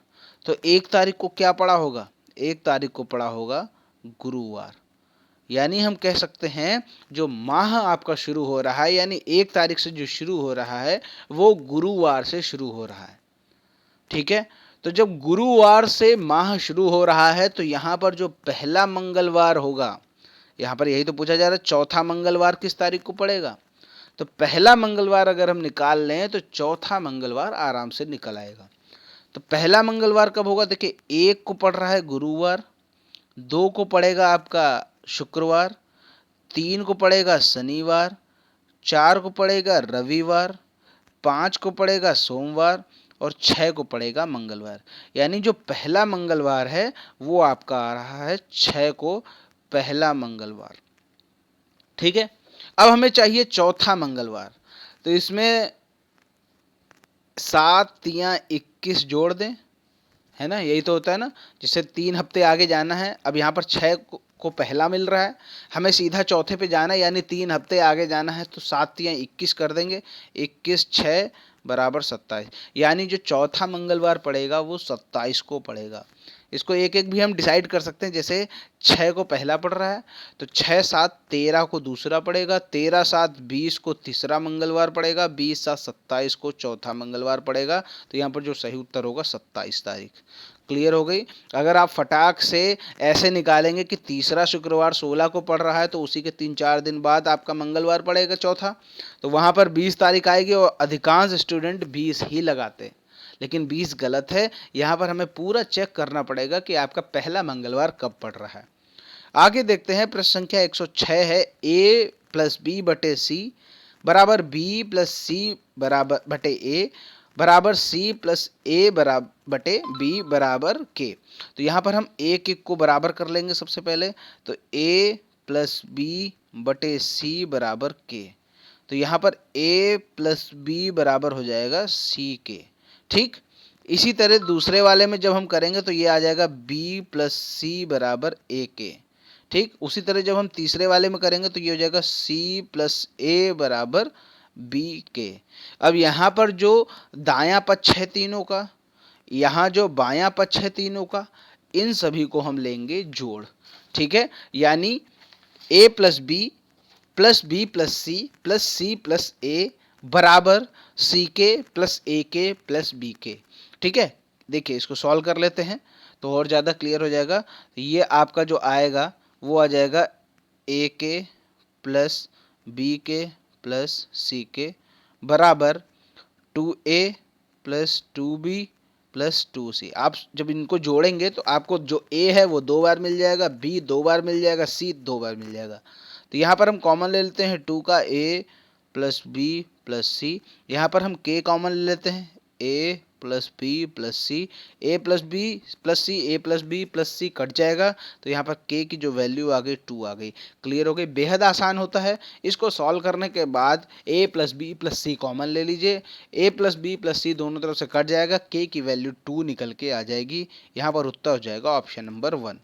S1: तो 1 तारीख को क्या पड़ा होगा, 1 तारीख को पड़ा होगा गुरुवार। यानी हम कह सकते हैं जो माह आपका शुरू हो रहा है, यानी 1 तारीख से जो शुरू हो रहा है वो गुरुवार से शुरू हो रहा है। ठीक है, तो जब गुरुवार से माह शुरू हो रहा है तो यहाँ पर जो पहला मंगलवार होगा, यहाँ पर यही तो पूछा जा रहा है, चौथा मंगलवार किस तारीख को पड़ेगा, तो पहला मंगलवार अगर हम निकाल लें तो चौथा मंगलवार आराम से निकल आएगा। तो पहला मंगलवार कब होगा, देखिए 1 को पड़ रहा है गुरुवार, 2 को पड़ेगा आपका शुक्रवार, 3 को पड़ेगा शनिवार, 4 को पड़ेगा रविवार, 5 को पड़ेगा सोमवार और 6 को पड़ेगा मंगलवार। यानी जो पहला मंगलवार है वो आपका आ रहा है 6 को पहला मंगलवार। ठीक है, अब हमें चाहिए चौथा मंगलवार, तो इसमें 7 तियां 21 जोड़ दें, है ना, यही तो होता है ना, जिससे 3 हफ्ते आगे जाना है। अब यहाँ पर 6 को पहला मिल रहा है, हमें सीधा चौथे पे जाना है, यानी 3 हफ्ते आगे जाना है, तो 7 तियां 21 कर देंगे, 21 6 बराबर 27, यानी जो चौथा मंगलवार पड़ेगा वो 27 को पड़ेगा। इसको एक एक भी हम डिसाइड कर सकते हैं, जैसे 6 को पहला पड़ रहा है तो 6 7 13 को दूसरा पड़ेगा, 13 7 20 को तीसरा मंगलवार पड़ेगा, 20 7 27 को चौथा मंगलवार पड़ेगा। तो यहाँ पर जो सही उत्तर होगा 27 तारीख। क्लियर हो गई। अगर आप फटाक से ऐसे निकालेंगे कि तीसरा शुक्रवार 16 को पड़ रहा है तो उसी के 3-4 दिन बाद आपका मंगलवार पड़ेगा चौथा, तो वहाँ पर 20 तारीख आएगी और अधिकांश स्टूडेंट 20 ही लगाते, लेकिन 20 गलत है। यहाँ पर हमें पूरा चेक करना पड़ेगा कि आपका पहला मंगलवार कब पड़ रहा है। आगे देखते हैं, प्रश्न संख्या 106 है, a प्लस बी बटे सी बराबर बी प्लस सी बराबर बटे ए बराबर सी प्लस ए बराबर बटे बी बराबर के। तो यहाँ पर हम एक एक को बराबर कर लेंगे सबसे पहले, तो a प्लस बी बटे सी बराबर के, तो यहाँ पर a प्लस बी बराबर हो जाएगा सी के। ठीक, इसी तरह दूसरे वाले में जब हम करेंगे तो ये आ जाएगा b प्लस सी बराबर ए के। ठीक, उसी तरह जब हम तीसरे वाले में करेंगे तो ये हो जाएगा c प्लस ए बराबर बी के। अब यहाँ पर जो दायां पक्ष है तीनों का, यहाँ जो बायां पक्ष है तीनों का, इन सभी को हम लेंगे जोड़। ठीक है, यानी a plus B plus C plus A बराबर सी के प्लस ए के प्लस बी के। ठीक है, देखिए इसको सॉल्व कर लेते हैं तो और ज़्यादा क्लियर हो जाएगा। ये आपका जो आएगा वो आ जाएगा ए के प्लस बी के प्लस सी के बराबर 2a plus 2b plus 2c। आप जब इनको जोड़ेंगे तो आपको जो a है वो 2 बार मिल जाएगा, b 2 बार मिल जाएगा, c 2 बार मिल जाएगा। तो यहाँ पर हम कॉमन ले लेते हैं 2 का a plus B plus C, यहाँ पर हम k कॉमन ले लेते हैं, a plus B plus C, A plus B plus C, A plus B plus C cut जाएगा, तो यहाँ पर k की जो वैल्यू आ गई 2 आ गई। क्लियर हो गई, बेहद आसान होता है। इसको सॉल्व करने के बाद a plus B plus C common ले लीजिए, a plus B plus C दोनों तरफ से कट जाएगा, k की वैल्यू 2 निकल के आ जाएगी। यहाँ पर उत्तर हो जाएगा ऑप्शन नंबर 1।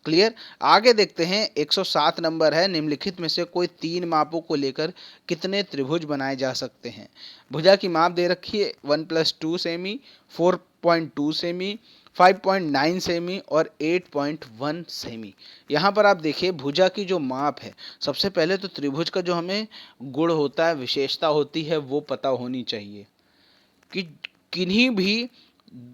S1: क्लियर। आगे देखते हैं, 107 नंबर है, निम्नलिखित में से कोई 3 मापों को लेकर कितने त्रिभुज बनाए जा सकते हैं। भुजा की माप दे रखी है 1+2 सेमी, 4.2 सेमी, 5.9 सेमी और 8.1 सेमी। यहाँ पर आप देखिए भुजा की जो माप है, सबसे पहले तो त्रिभुज का जो हमें गुण होता है, विशेषता होती है, वो पता होनी चाहिए कि किन्हीं भी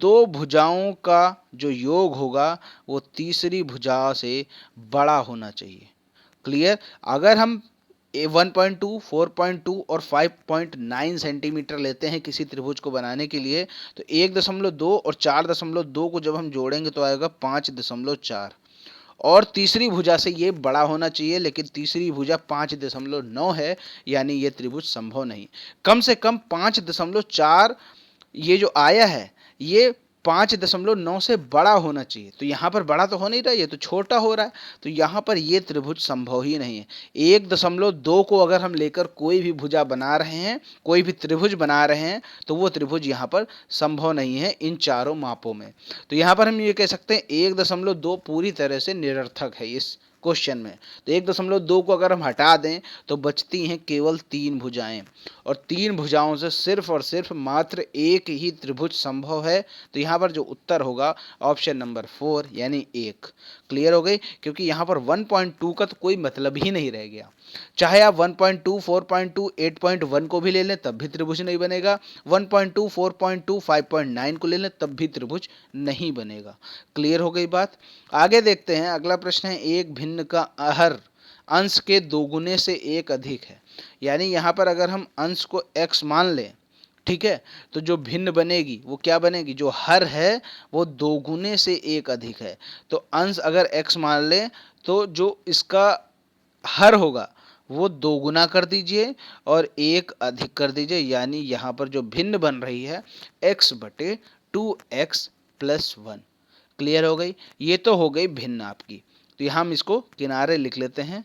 S1: 2 भुजाओं का जो योग होगा वो तीसरी भुजा से बड़ा होना चाहिए। क्लियर। अगर हम 1.2, 4.2 और 5.9 सेंटीमीटर लेते हैं किसी त्रिभुज को बनाने के लिए, तो 1.2 और 4.2 को जब हम जोड़ेंगे तो आएगा 5.4, और तीसरी भुजा से ये बड़ा होना चाहिए, लेकिन तीसरी भुजा 5.9 है, यानी ये त्रिभुज संभव नहीं। कम से कम 5.4 ये जो आया है ये 5.9 से बड़ा होना चाहिए। तो यहाँ पर बड़ा तो हो नहीं रहा, ये तो छोटा हो रहा है, तो यहाँ पर ये त्रिभुज संभव ही नहीं है। 1.2 को अगर हम लेकर कोई भी भुजा बना रहे हैं, कोई भी त्रिभुज बना रहे हैं, तो वो त्रिभुज यहाँ पर संभव नहीं है इन चारों मापों में। तो यहाँ पर हम ये कह सकते हैं 1.2 पूरी तरह से निरर्थक है इस क्वेश्चन में। तो 1.2 को अगर हम हटा दें तो बचती हैं केवल 3 भुजाएं, और 3 भुजाओं से सिर्फ और सिर्फ मात्र एक ही त्रिभुज संभव है। तो यहाँ पर जो उत्तर होगा ऑप्शन नंबर 4 यानी 1। क्लियर हो गई, क्योंकि यहाँ पर 1.2 का तो कोई मतलब ही नहीं रह गया। चाहे आप 1.2, 4.2, 8.1 को भी ले लें तब भी त्रिभुज नहीं बनेगा, 1.2, 4.2, 5.9 को ले लें तब भी त्रिभुज नहीं बनेगा। क्लियर हो गई बात। आगे देखते हैं, अगला प्रश्न है, एक भिन्न का हर अंश के दोगुने से एक अधिक है। यानी यहाँ पर अगर हम अंश को x मान लें, ठीक है, तो जो भिन्न बनेगी वो क्या बनेगी, जो हर है वो दोगुने से एक अधिक है। तो अंश अगर x मान लें तो जो इसका हर होगा वो दोगुना कर दीजिए और एक अधिक कर दीजिए, यानी यहाँ पर जो भिन्न बन रही है x/2x+1। क्लियर हो गई, ये तो हो गई भिन्न आपकी। तो यहाँ हम इसको किनारे लिख लेते हैं,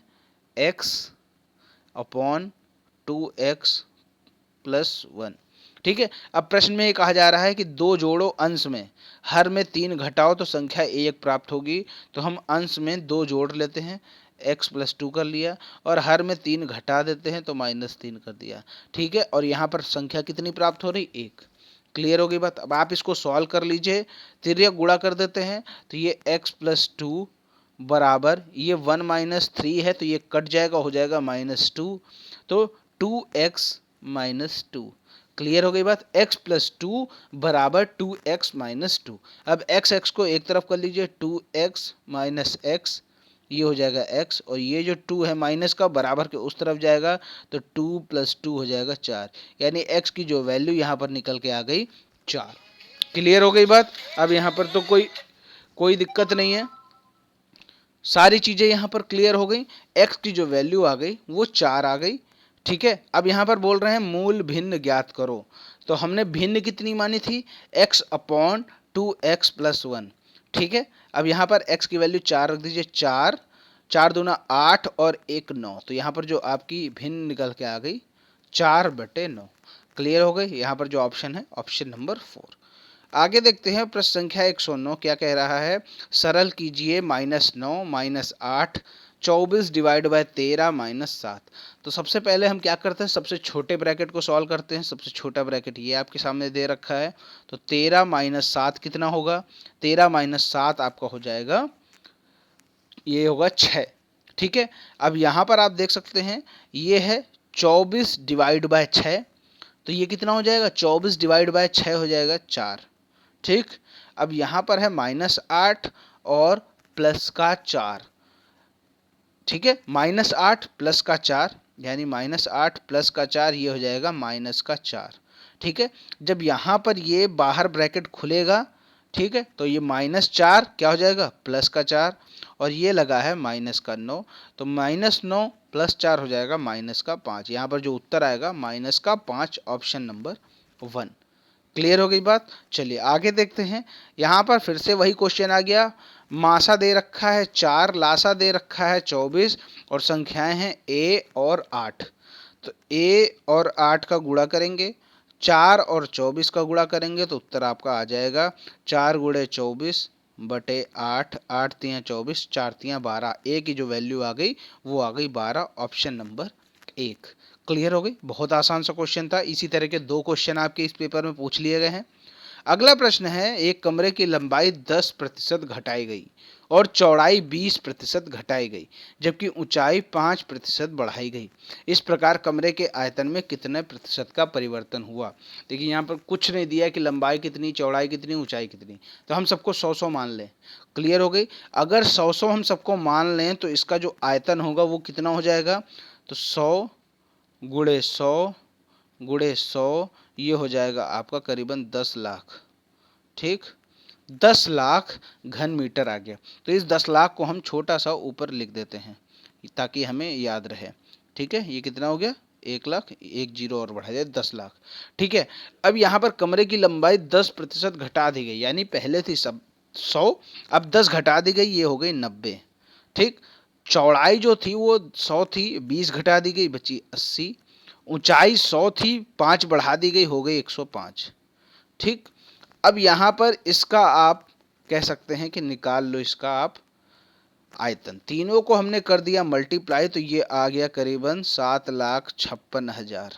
S1: x/2x+1। ठीक है। अब प्रश्न में ये कहा जा रहा है कि दो जोड़ो अंश में, हर में 3 घटाओ तो संख्या 1 प्राप्त होगी। तो हम अंश में 2 जोड़ लेते हैं, x+2 कर लिया, और हर में 3 घटा देते हैं तो -3 कर दिया। ठीक है, और यहाँ पर संख्या कितनी प्राप्त हो रही, 1। क्लियर हो गई बात। अब आप इसको सॉल्व कर लीजिए, तिर्यक गुणा कर देते हैं, तो ये x+2 बराबर ये 1 - 3 है तो ये कट जाएगा, हो जाएगा -2, तो 2x-2। क्लियर हो गई बात। x+2 बराबर 2x-2। अब x को एक तरफ कर लीजिए, 2x - x, ये हो जाएगा x, और ये जो 2 है माइनस का बराबर के उस तरफ जाएगा, तो 2 + 2 हो जाएगा 4, यानी x की जो वैल्यू यहाँ पर निकल के आ गई 4। क्लियर हो गई बात। अब यहाँ पर तो कोई दिक्कत नहीं है, सारी चीज़ें यहाँ पर क्लियर हो गई। x की जो वैल्यू आ गई वो 4 आ गई। ठीक है, अब यहाँ पर बोल रहे हैं मूल भिन्न ज्ञात करो। तो हमने भिन्न कितनी मानी थी, x/2x+1। ठीक है, अब यहाँ पर x की वैल्यू 4 रख दीजिए, 4, 4 दूना 8 और 1 9। तो यहाँ पर जो आपकी भिन्न निकल के आ गई 4/9। क्लियर हो गई। यहाँ पर जो ऑप्शन है ऑप्शन नंबर 4। आगे देखते हैं, प्रश्न संख्या 109 क्या कह रहा है, सरल कीजिए -9 - 8 24 / 13 - 7। तो सबसे पहले हम क्या करते हैं, सबसे छोटे ब्रैकेट को सॉल्व करते हैं। सबसे छोटा ब्रैकेट ये आपके सामने दे रखा है, तो 13 - 7 कितना होगा, 13 - 7 आपका हो जाएगा, ये होगा 6। ठीक है, अब यहाँ पर आप देख सकते हैं ये है 24 / 6, तो ये कितना हो जाएगा, 24 / 6 हो जाएगा 4। ठीक, अब यहाँ पर है -8 और प्लस का 4। ठीक है, -8 प्लस का 4, यानी -8 प्लस का 4, ये हो जाएगा माइनस का 4। ठीक है, जब यहाँ पर ये बाहर ब्रैकेट खुलेगा, ठीक है, तो ये -4 क्या हो जाएगा, प्लस का 4, और ये लगा है -9, तो -9 + 4 हो जाएगा -5। यहाँ पर जो उत्तर आएगा -5, ऑप्शन नंबर 1। क्लियर हो गई बात। चलिए आगे देखते हैं, यहाँ पर फिर से वही क्वेश्चन आ गया, मासा दे रखा है 4, लासा दे रखा है 24, और संख्याएं हैं a और 8। तो a और 8 का गुणा करेंगे, 4 और 24 का गुणा करेंगे, तो उत्तर आपका आ जाएगा 4 × 24/8, 8 × 24, 4 × 12। a की जो वैल्यू आ गई वो आ गई 12, ऑप्शन नंबर 1। क्लियर हो गई, बहुत आसान सा क्वेश्चन था। इसी तरह के 2 क्वेश्चन आपके इस पेपर में पूछ लिए गए हैं। अगला प्रश्न है, एक कमरे की लंबाई 10% घटाई गई और चौड़ाई 20% घटाई गई, जबकि ऊंचाई 5% बढ़ाई गई। इस प्रकार कमरे के आयतन में कितने प्रतिशत का परिवर्तन हुआ। देखिए यहाँ पर कुछ नहीं दिया कि लंबाई कितनी, चौड़ाई कितनी, ऊंचाई कितनी, तो हम सबको 100-100 मान लें। क्लियर हो गई। अगर 100-100 हम सबको मान लें तो इसका जो आयतन होगा वो कितना हो जाएगा, तो 100 × 100 × 100, ये हो जाएगा आपका करीबन 10 लाख। ठीक, 10 लाख घन मीटर आ गया। तो इस 10 लाख को हम छोटा सा ऊपर लिख देते हैं ताकि हमें याद रहे। ठीक है, ये कितना हो गया, 1 लाख, एक जीरो और बढ़ा दिया 10 लाख। ठीक है, अब यहाँ पर कमरे की लंबाई 10% घटा दी गई, यानी पहले थी सब 100, अब 10 घटा दी गई, ये हो गई 90। ठीक, चौड़ाई जो थी वो 100 थी, 20 घटा दी गई, बची 80। ऊंचाई 100 थी, 5 बढ़ा दी गई, हो गई 105। ठीक, अब यहाँ पर इसका आप कह सकते हैं कि निकाल लो इसका आप आयतन। तीनों को हमने कर दिया मल्टीप्लाई, तो ये आ गया करीबन 7,56,000।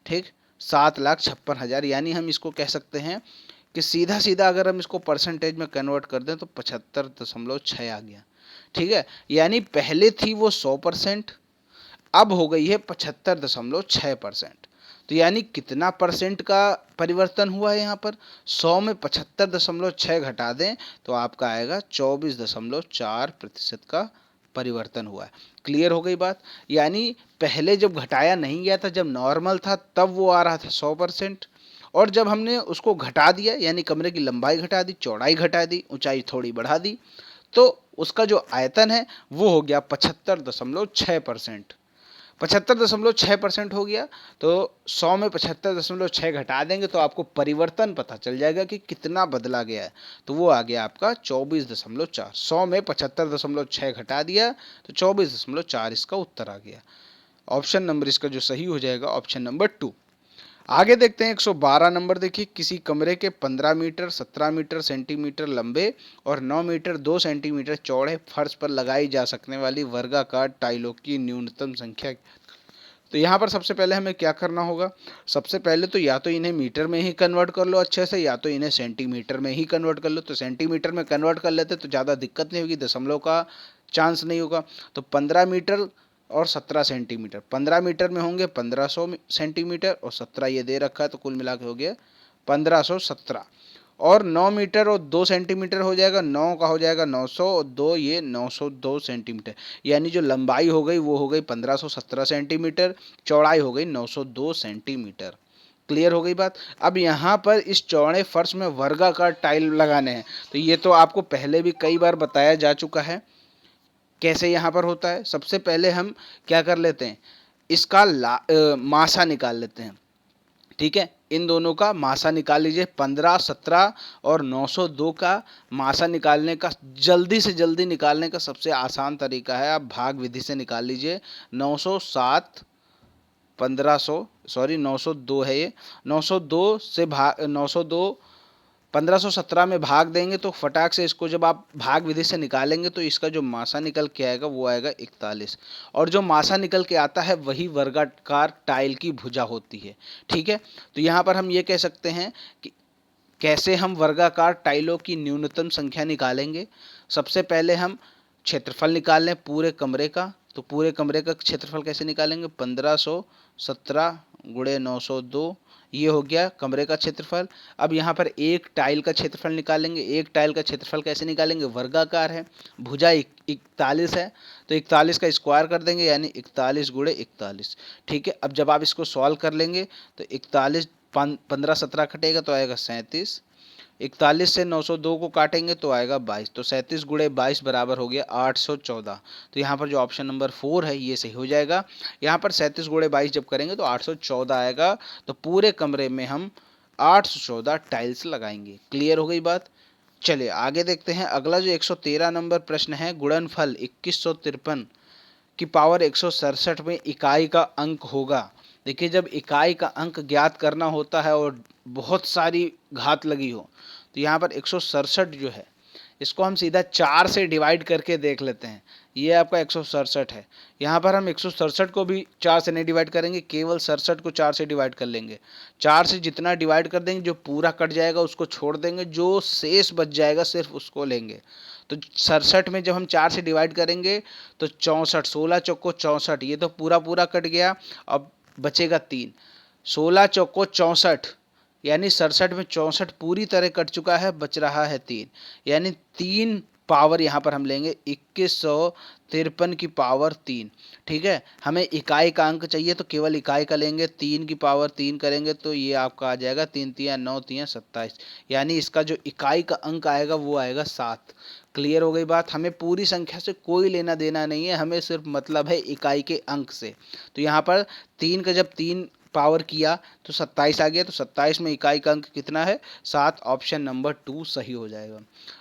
S1: ठीक, 7,56,000, यानी हम इसको कह सकते हैं कि सीधा सीधा अगर हम इसको परसेंटेज में कन्वर्ट कर दें तो 75.6 आ गया। ठीक है, यानी पहले थी वो 100%, अब हो गई है 75.6%। तो यानी कितना परसेंट का परिवर्तन हुआ है यहाँ पर, 100 में 75.6 घटा दें तो आपका आएगा 24.4% का परिवर्तन हुआ है। क्लियर हो गई बात। यानी पहले जब घटाया नहीं गया था, जब नॉर्मल था, तब वो आ रहा था 100%, और जब हमने उसको घटा दिया, यानी कमरे की लंबाई घटा दी, चौड़ाई घटा दी, ऊंचाई थोड़ी बढ़ा दी, तो उसका जो आयतन है वो हो गया 75.6%। 75.6% हो गया, तो 100 में 75.6 घटा देंगे तो आपको परिवर्तन पता चल जाएगा कि कितना बदला गया है। तो वो आ गया आपका 24.4। 100 में 75.6 घटा दिया तो 24.4 इसका उत्तर आ गया। ऑप्शन नंबर इसका जो सही हो जाएगा ऑप्शन नंबर 2। आगे देखते हैं 112 नंबर। देखिए, किसी कमरे के 15 मीटर 17 मीटर सेंटीमीटर लंबे और 9 मीटर 2 सेंटीमीटर चौड़े फर्श पर लगाई जा सकने वाली वर्गाकार टाइलों की न्यूनतम संख्या। तो यहाँ पर सबसे पहले हमें क्या करना होगा, सबसे पहले तो या तो इन्हें मीटर में ही कन्वर्ट कर लो अच्छे से, या तो इन्हें सेंटीमीटर में ही कन्वर्ट कर लो। तो सेंटीमीटर में कन्वर्ट कर लेते तो ज़्यादा दिक्कत नहीं होगी, दशमलव का चांस नहीं होगा। तो 15 मीटर और 17 सेंटीमीटर, 15 मीटर में होंगे 1500 सेंटीमीटर और 17 ये दे रखा है, तो कुल मिला के हो गया 1517। और 9 मीटर और 2 सेंटीमीटर हो जाएगा, 9 का हो जाएगा 900 और 2 ये 902 सेंटीमीटर, यानी जो लंबाई हो गई वो हो गई 1517 सेंटीमीटर, चौड़ाई हो गई 902 सेंटीमीटर। क्लियर हो गई बात। अब यहाँ पर इस चौड़े फर्श में वर्गाकार टाइल लगाने हैं, तो ये तो आपको पहले भी कई बार बताया जा चुका है कैसे यहाँ पर होता है। सबसे पहले हम क्या कर लेते हैं, इसका मासा निकाल लेते हैं। ठीक है, इन दोनों का मासा निकाल लीजिए। 15, 17 और 902 का मासा निकालने का जल्दी से जल्दी निकालने का सबसे आसान तरीका है, आप भाग विधि से निकाल लीजिए। 907 1500 सॉरी 902 है ये, 902 से भाग 902 1517 में भाग देंगे तो फटाक से इसको जब आप भाग विधि से निकालेंगे तो इसका जो मासा निकल के आएगा वो आएगा 41, और जो मासा निकल के आता है वही वर्गाकार टाइल की भुजा होती है। ठीक है, तो यहाँ पर हम ये कह सकते हैं कि कैसे हम वर्गाकार टाइलों की न्यूनतम संख्या निकालेंगे। सबसे पहले हम क्षेत्रफल निकाल लें पूरे कमरे का। तो पूरे कमरे का क्षेत्रफल कैसे निकालेंगे, 1517 गुणे 902, ये हो गया कमरे का क्षेत्रफल। अब यहाँ पर एक टाइल का क्षेत्रफल निकालेंगे। एक टाइल का क्षेत्रफल कैसे निकालेंगे, वर्गाकार है, भुजा 41 है, तो 41 का स्क्वायर कर देंगे, यानी 41 गुणे 41। ठीक है, अब जब आप इसको सॉल्व कर लेंगे तो 41 15 17 कटेगा तो आएगा 37, 41 से 902 को काटेंगे तो आएगा 22, तो 37 गुणे 22 बराबर हो गया 814। तो यहाँ पर जो ऑप्शन नंबर 4 है ये सही हो जाएगा। यहाँ पर 37 गुणे 22 जब करेंगे तो 814 आएगा, तो पूरे कमरे में हम 814 टाइल्स लगाएंगे। क्लियर हो गई बात। चलिए आगे देखते हैं। अगला जो 113 नंबर प्रश्न है, गुणनफल 2153 की पावर 167 में इकाई का अंक होगा। देखिए, जब इकाई का अंक ज्ञात करना होता है और बहुत सारी घात लगी हो, तो यहाँ पर 167 जो है इसको हम सीधा 4 से डिवाइड करके देख लेते हैं। ये आपका 167 है, यहाँ पर हम 167 को भी 4 से नहीं डिवाइड करेंगे, केवल 67 को 4 से डिवाइड कर लेंगे। 4 से जितना डिवाइड कर देंगे, जो पूरा कट जाएगा उसको छोड़ देंगे, जो शेष बच जाएगा सिर्फ उसको लेंगे। तो 67 में जब हम 4 से डिवाइड करेंगे तो 64, 16 चौको 64, ये तो पूरा पूरा कट गया, अब बचेगा 3। 16 चौको 64, यानी 67 में 64 पूरी तरह कट चुका है, बच रहा है 3, यानी 3 पावर यहाँ पर हम लेंगे 2153 की पावर 3। ठीक है, हमें इकाई का अंक चाहिए तो केवल इकाई का लेंगे, 3 की पावर 3 करेंगे तो ये आपका आ जाएगा 3 तिया 9 तिया 27, यानी इसका जो इकाई का अंक आएगा वो आएगा 7। क्लियर हो गई बात। हमें पूरी संख्या से कोई लेना देना नहीं है, हमें सिर्फ मतलब है इकाई के अंक से। तो यहाँ पर 3 का जब 3 पावर किया तो 27 आ गया, तो 27 में इकाई का अंक कितना है 7। ऑप्शन नंबर 2 सही हो जाएगा।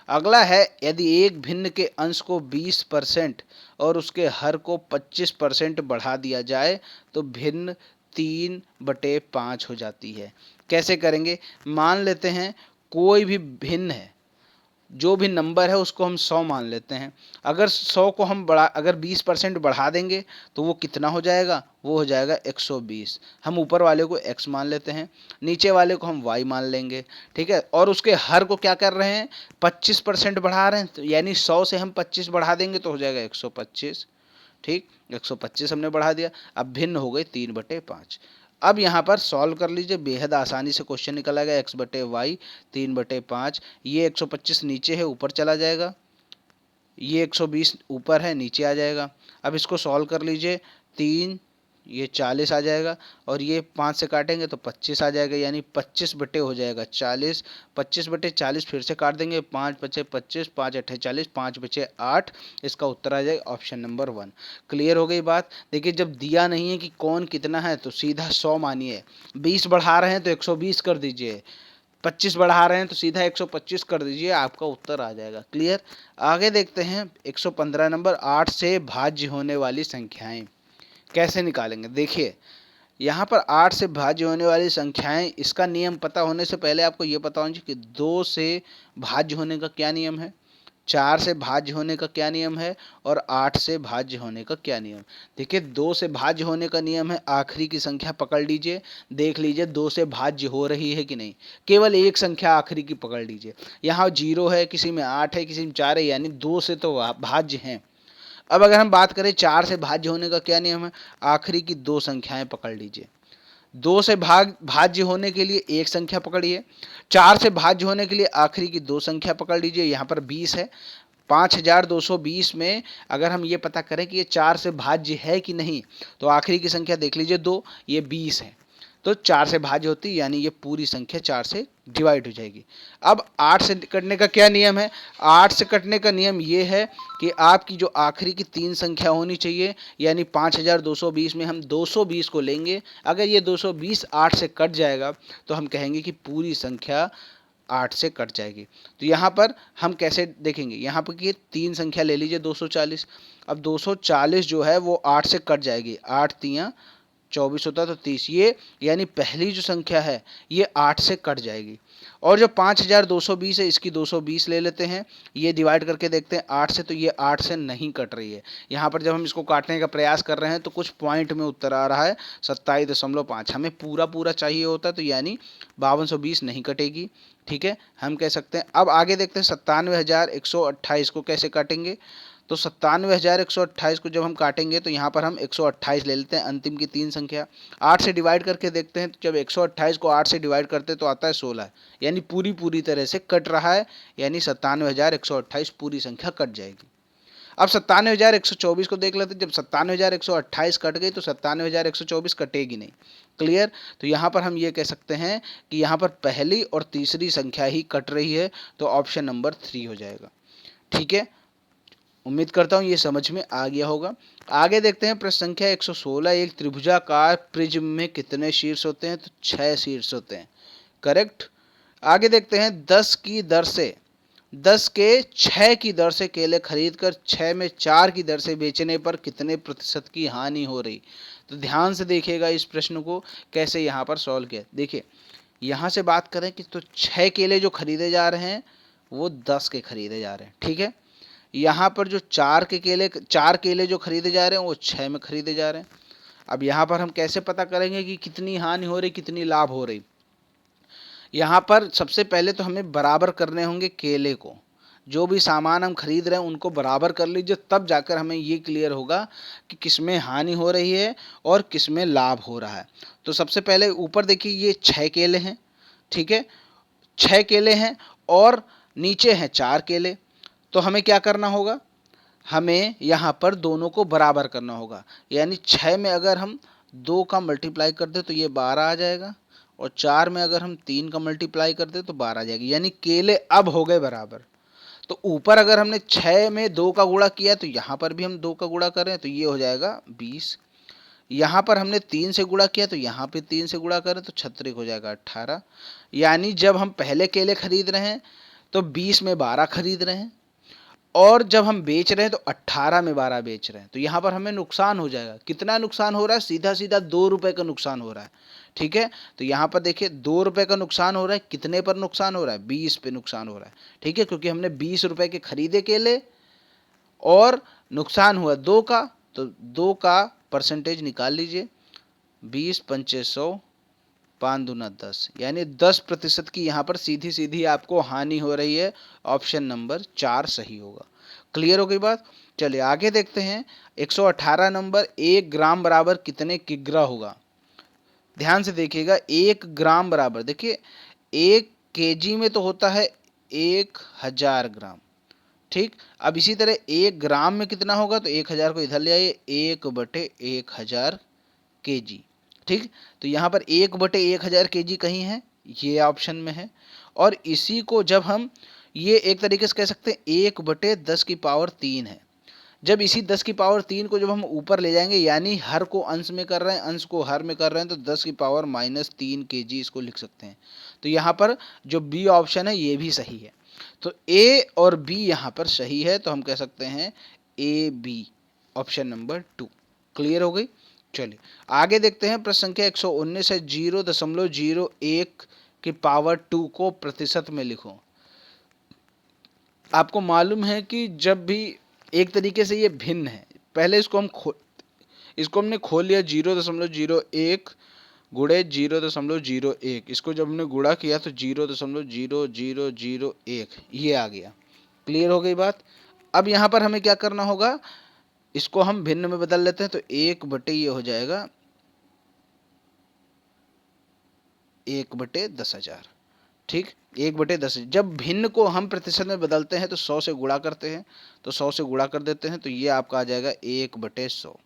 S1: अगला है, यदि एक भिन्न के अंश को 20% और उसके हर को 25% बढ़ा दिया जाए तो भिन्न 3/5 हो जाती है। कैसे करेंगे, मान लेते हैं कोई भी भिन्न है, जो भी नंबर है उसको हम 100 मान लेते हैं। अगर 100 को हम अगर 20% बढ़ा देंगे तो वो कितना हो जाएगा, वो हो जाएगा 120। हम ऊपर वाले को x मान लेते हैं, नीचे वाले को हम y मान लेंगे। ठीक है, और उसके हर को क्या कर रहे हैं 25% बढ़ा रहे हैं, तो यानी 100 से हम 25 बढ़ा देंगे तो हो जाएगा 125। ठीक, 125 हमने बढ़ा दिया। अब भिन्न हो गई 3/5। अब यहाँ पर सॉल्व कर लीजिए, बेहद आसानी से क्वेश्चन निकल आएगा। x/y 3/5, ये 125 नीचे है ऊपर चला जाएगा, ये 120 ऊपर है नीचे आ जाएगा। अब इसको सॉल्व कर लीजिए, 3 ये 40 आ जाएगा और ये 5 से काटेंगे तो 25 आ जाएगा, यानी 25 बटे हो जाएगा 40। 25/40 फिर से काट देंगे, 5 बचे 25, 5 अट्ठे 40, 5 बचे 8। इसका उत्तर आ जाएगा ऑप्शन नंबर 1। क्लियर हो गई बात। देखिए, जब दिया नहीं है कि कौन कितना है तो सीधा 100 मानिए, 20 बढ़ा रहे हैं तो 120 कर दीजिए, 25 बढ़ा रहे हैं तो सीधा 125 कर दीजिए, आपका उत्तर आ जाएगा। क्लियर। आगे देखते हैं 115 नंबर, 8 से भाज्य होने वाली संख्याएं कैसे निकालेंगे। देखिए, यहाँ पर 8 से भाज्य होने वाली संख्याएं, इसका नियम पता होने से पहले आपको ये पता होना चाहिए कि 2 से भाज्य होने का क्या नियम है, 4 से भाज्य होने का क्या नियम है और 8 से भाज्य होने का क्या नियम। देखिए, 2 से भाज्य होने का नियम है आखिरी की संख्या पकड़ लीजिए, देख लीजिए 2 से भाज्य हो रही है कि नहीं, केवल एक संख्या आखिरी की पकड़ लीजिए। यहाँ 0 है, किसी में 8 है, किसी में 4 है, यानी 2 से तो भाज्य हैं। अब अगर हम बात करें 4 से भाज्य होने का क्या नियम है, आखिरी की 2 संख्याएं पकड़ लीजिए। 2 से भाज्य होने के लिए एक संख्या पकड़िए, 4 से भाज्य होने के लिए आखिरी की 2 संख्या पकड़ लीजिए। यहाँ पर 20 है, 5220 में अगर हम ये पता करें कि ये 4 से भाज्य है कि नहीं, तो आखिरी की संख्या देख लीजिए 2, ये 20 है, तो 4 से भाज्य होती, यानी ये पूरी संख्या 4 से डिवाइड हो जाएगी। अब 8 से कटने का क्या नियम है, 8 से कटने का नियम ये है कि आपकी जो आखिरी की 3 संख्या होनी चाहिए, यानी 5220 में हम 220 को लेंगे। अगर ये 220 8 से कट जाएगा तो हम कहेंगे कि पूरी संख्या 8 से कट जाएगी। तो यहाँ पर हम कैसे देखेंगे, यहाँ पर कि 3 संख्या ले लीजिए 240। अब 240 जो है वो 8 से कट जाएगी, 8 तियाँ 24 होता है तो 30, ये यानी पहली जो संख्या है ये 8 से कट जाएगी। और जो 5220 है इसकी 220 ले लेते हैं, ये डिवाइड करके देखते हैं 8 से, तो ये 8 से नहीं कट रही है। यहाँ पर जब हम इसको काटने का प्रयास कर रहे हैं तो कुछ पॉइंट में उत्तर आ रहा है 27.5। हमें पूरा पूरा चाहिए होता तो यानी 5220 नहीं कटेगी। ठीक है, हम कह सकते हैं। अब आगे देखते हैं 97,128 को कैसे काटेंगे। तो 97,128 को जब हम काटेंगे तो यहाँ पर हम 128 ले लेते हैं, अंतिम की 3 संख्या 8 से डिवाइड करके देखते हैं। तो जब 128 को 8 से डिवाइड करते हैं तो आता है 16, यानी पूरी तरह से कट रहा है, यानी 97,128 पूरी संख्या कट जाएगी। अब 97,124 को देख लेते हैं। जब 97,128 कट गई तो 97,124 कटेगी नहीं। क्लियर। तो यहाँ पर हम ये कह सकते हैं कि यहाँ पर पहली और तीसरी संख्या ही कट रही है, तो ऑप्शन नंबर 3 हो जाएगा। ठीक है, उम्मीद करता हूँ ये समझ में आ गया होगा। आगे देखते हैं प्रश्न संख्या 116, एक त्रिभुजाकार प्रिज्म में कितने शीर्ष होते हैं, तो 6 शीर्ष होते हैं। करेक्ट। आगे देखते हैं 10 के 6 की दर से केले खरीदकर 6 में 4 की दर से बेचने पर कितने प्रतिशत की हानि हो रही। तो ध्यान से देखिएगा इस प्रश्न को कैसे यहाँ पर सॉल्व किया। देखिए, यहाँ से बात करें कि तो 6 केले जो खरीदे जा रहे हैं वो 10 के खरीदे जा रहे हैं। ठीक है, यहाँ पर जो 4 केले जो खरीदे जा रहे हैं वो 6 में खरीदे जा रहे हैं। अब यहाँ पर हम कैसे पता करेंगे कि कितनी हानि हो रही कितनी लाभ हो रही। यहाँ पर सबसे पहले तो हमें बराबर करने होंगे केले को, जो भी सामान हम खरीद रहे हैं उनको बराबर कर लीजिए, तब जाकर हमें ये क्लियर होगा कि किसमें हानि हो रही है और किसमें लाभ हो रहा है। तो सबसे पहले ऊपर देखिए ये 6 केले हैं। ठीक है, 6 केले हैं और नीचे हैं 4 केले। तो हमें क्या करना होगा, हमें यहाँ पर दोनों को बराबर करना होगा। यानी 6 में अगर हम 2 का मल्टीप्लाई कर दे तो ये 12 आ जाएगा, और 4 में अगर हम 3 का मल्टीप्लाई कर दे तो 12 आ जाएगी। यानी केले अब हो गए बराबर। तो ऊपर अगर हमने 6 में 2 का गुणा किया तो यहाँ पर भी हम 2 का गुणा करें तो ये हो जाएगा 20। यहाँ पर हमने 3 से गुणा किया तो यहाँ पे 3 से गुणा करें तो 36 हो जाएगा 18। यानी जब हम पहले केले खरीद रहे हैं तो 20 में 12 खरीद रहे हैं, और जब हम बेच रहे हैं तो 18 में 12 बेच रहे हैं। तो यहाँ पर हमें नुकसान हो जाएगा। कितना नुकसान हो रहा है, सीधा सीधा 2 रुपए का नुकसान हो रहा है। ठीक है, तो यहाँ पर देखिए 2 रुपए का नुकसान हो रहा है। कितने पर नुकसान हो रहा है, 20 पे नुकसान हो रहा है। ठीक है, क्योंकि हमने 20 रुपए के खरीदे केले और नुकसान हुआ 2 का, तो 2 का परसेंटेज निकाल लीजिए। 20 पंचे 100, 5 दूना 10, यानी 10% की यहाँ पर सीधी सीधी आपको हानि हो रही है। ऑप्शन नंबर 4 सही होगा। क्लियर हो गई बात। चलिए आगे देखते हैं। 118 नंबर, 1 ग्राम बराबर कितने किग्रा होगा। ध्यान से देखिएगा, 1 ग्राम बराबर, देखिए 1 केजी में तो होता है 1000 ग्राम। ठीक, अब इसी तरह 1 ग्राम में कितना होगा, तो 1000 को इधर ले आइए, 1/1000 केजी। ठीक, तो यहाँ पर 1/1000 केजी कहीं है, ये ऑप्शन में है। और इसी को जब हम, ये एक तरीके से कह सकते हैं 1/10 की पावर 3 है। जब इसी 10 की पावर 3 को जब हम ऊपर ले जाएंगे, यानी हर को अंश में कर रहे हैं, अंश को हर में कर रहे हैं, तो 10 की पावर -3 केजी इसको लिख सकते हैं। तो यहाँ पर जो बी ऑप्शन है ये भी सही है। तो ए और बी यहाँ पर सही है, तो हम कह सकते हैं A B, option number 2। Clear हो गई। चलिए आगे देखते हैं। प्रश्न संख्या 119 है, 0.01 की पावर 2 को प्रतिशत में लिखो। आपको मालूम है कि जब भी एक तरीके से ये भिन्न है, पहले इसको हमने खोल लिया 0.01 गुणे 0.01, इसको जब हमने गुणा किया तो 0.0001 ये आ गया। क्लियर हो गई बात। अब यहाँ पर हमें क्या करना होगा, इसको हम भिन्न में बदल लेते हैं, तो 1 ये हो जाएगा 1/10,000। ठीक, 1/10। जब भिन्न को हम प्रतिशत में बदलते हैं तो 100 से गुणा करते हैं, तो 100 से गुणा कर देते हैं, तो ये आपका आ जाएगा 1/100,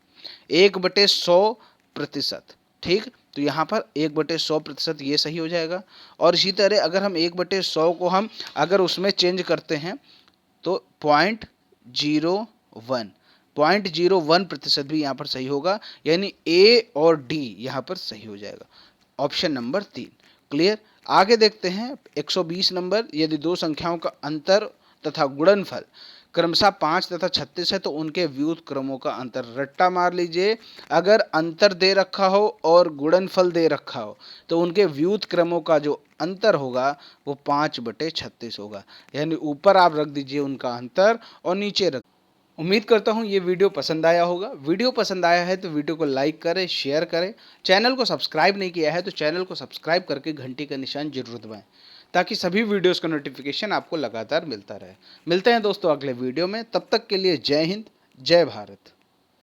S1: 1/100%। ठीक, तो यहाँ पर 1/100% ये सही हो जाएगा। और इसी तरह अगर हम 1/100 को हम अगर उसमें चेंज करते हैं तो 0.01% भी यहाँ पर सही होगा। यानी ए और डी यहाँ पर सही हो जाएगा, ऑप्शन नंबर 3। क्लियर। आगे देखते हैं 120 नंबर, यदि दो संख्याओं का अंतर तथा गुणनफल क्रमशः 5 तथा 36 है तो उनके व्युत क्रमों का अंतर। रट्टा मार लीजिए, अगर अंतर दे रखा हो और गुणनफल दे रखा हो तो उनके व्युत क्रमों का जो अंतर होगा वो 5/36 होगा। यानी ऊपर आप रख दीजिए उनका अंतर और नीचे रख। उम्मीद करता हूँ ये वीडियो पसंद आया होगा। वीडियो पसंद आया है तो वीडियो को लाइक करें, शेयर करें। चैनल को सब्सक्राइब नहीं किया है तो चैनल को सब्सक्राइब करके घंटी का निशान जरूर दबाएं, ताकि सभी वीडियोस का नोटिफिकेशन आपको लगातार मिलता रहे। मिलते हैं दोस्तों अगले वीडियो में, तब तक के लिए जय हिंद, जय भारत।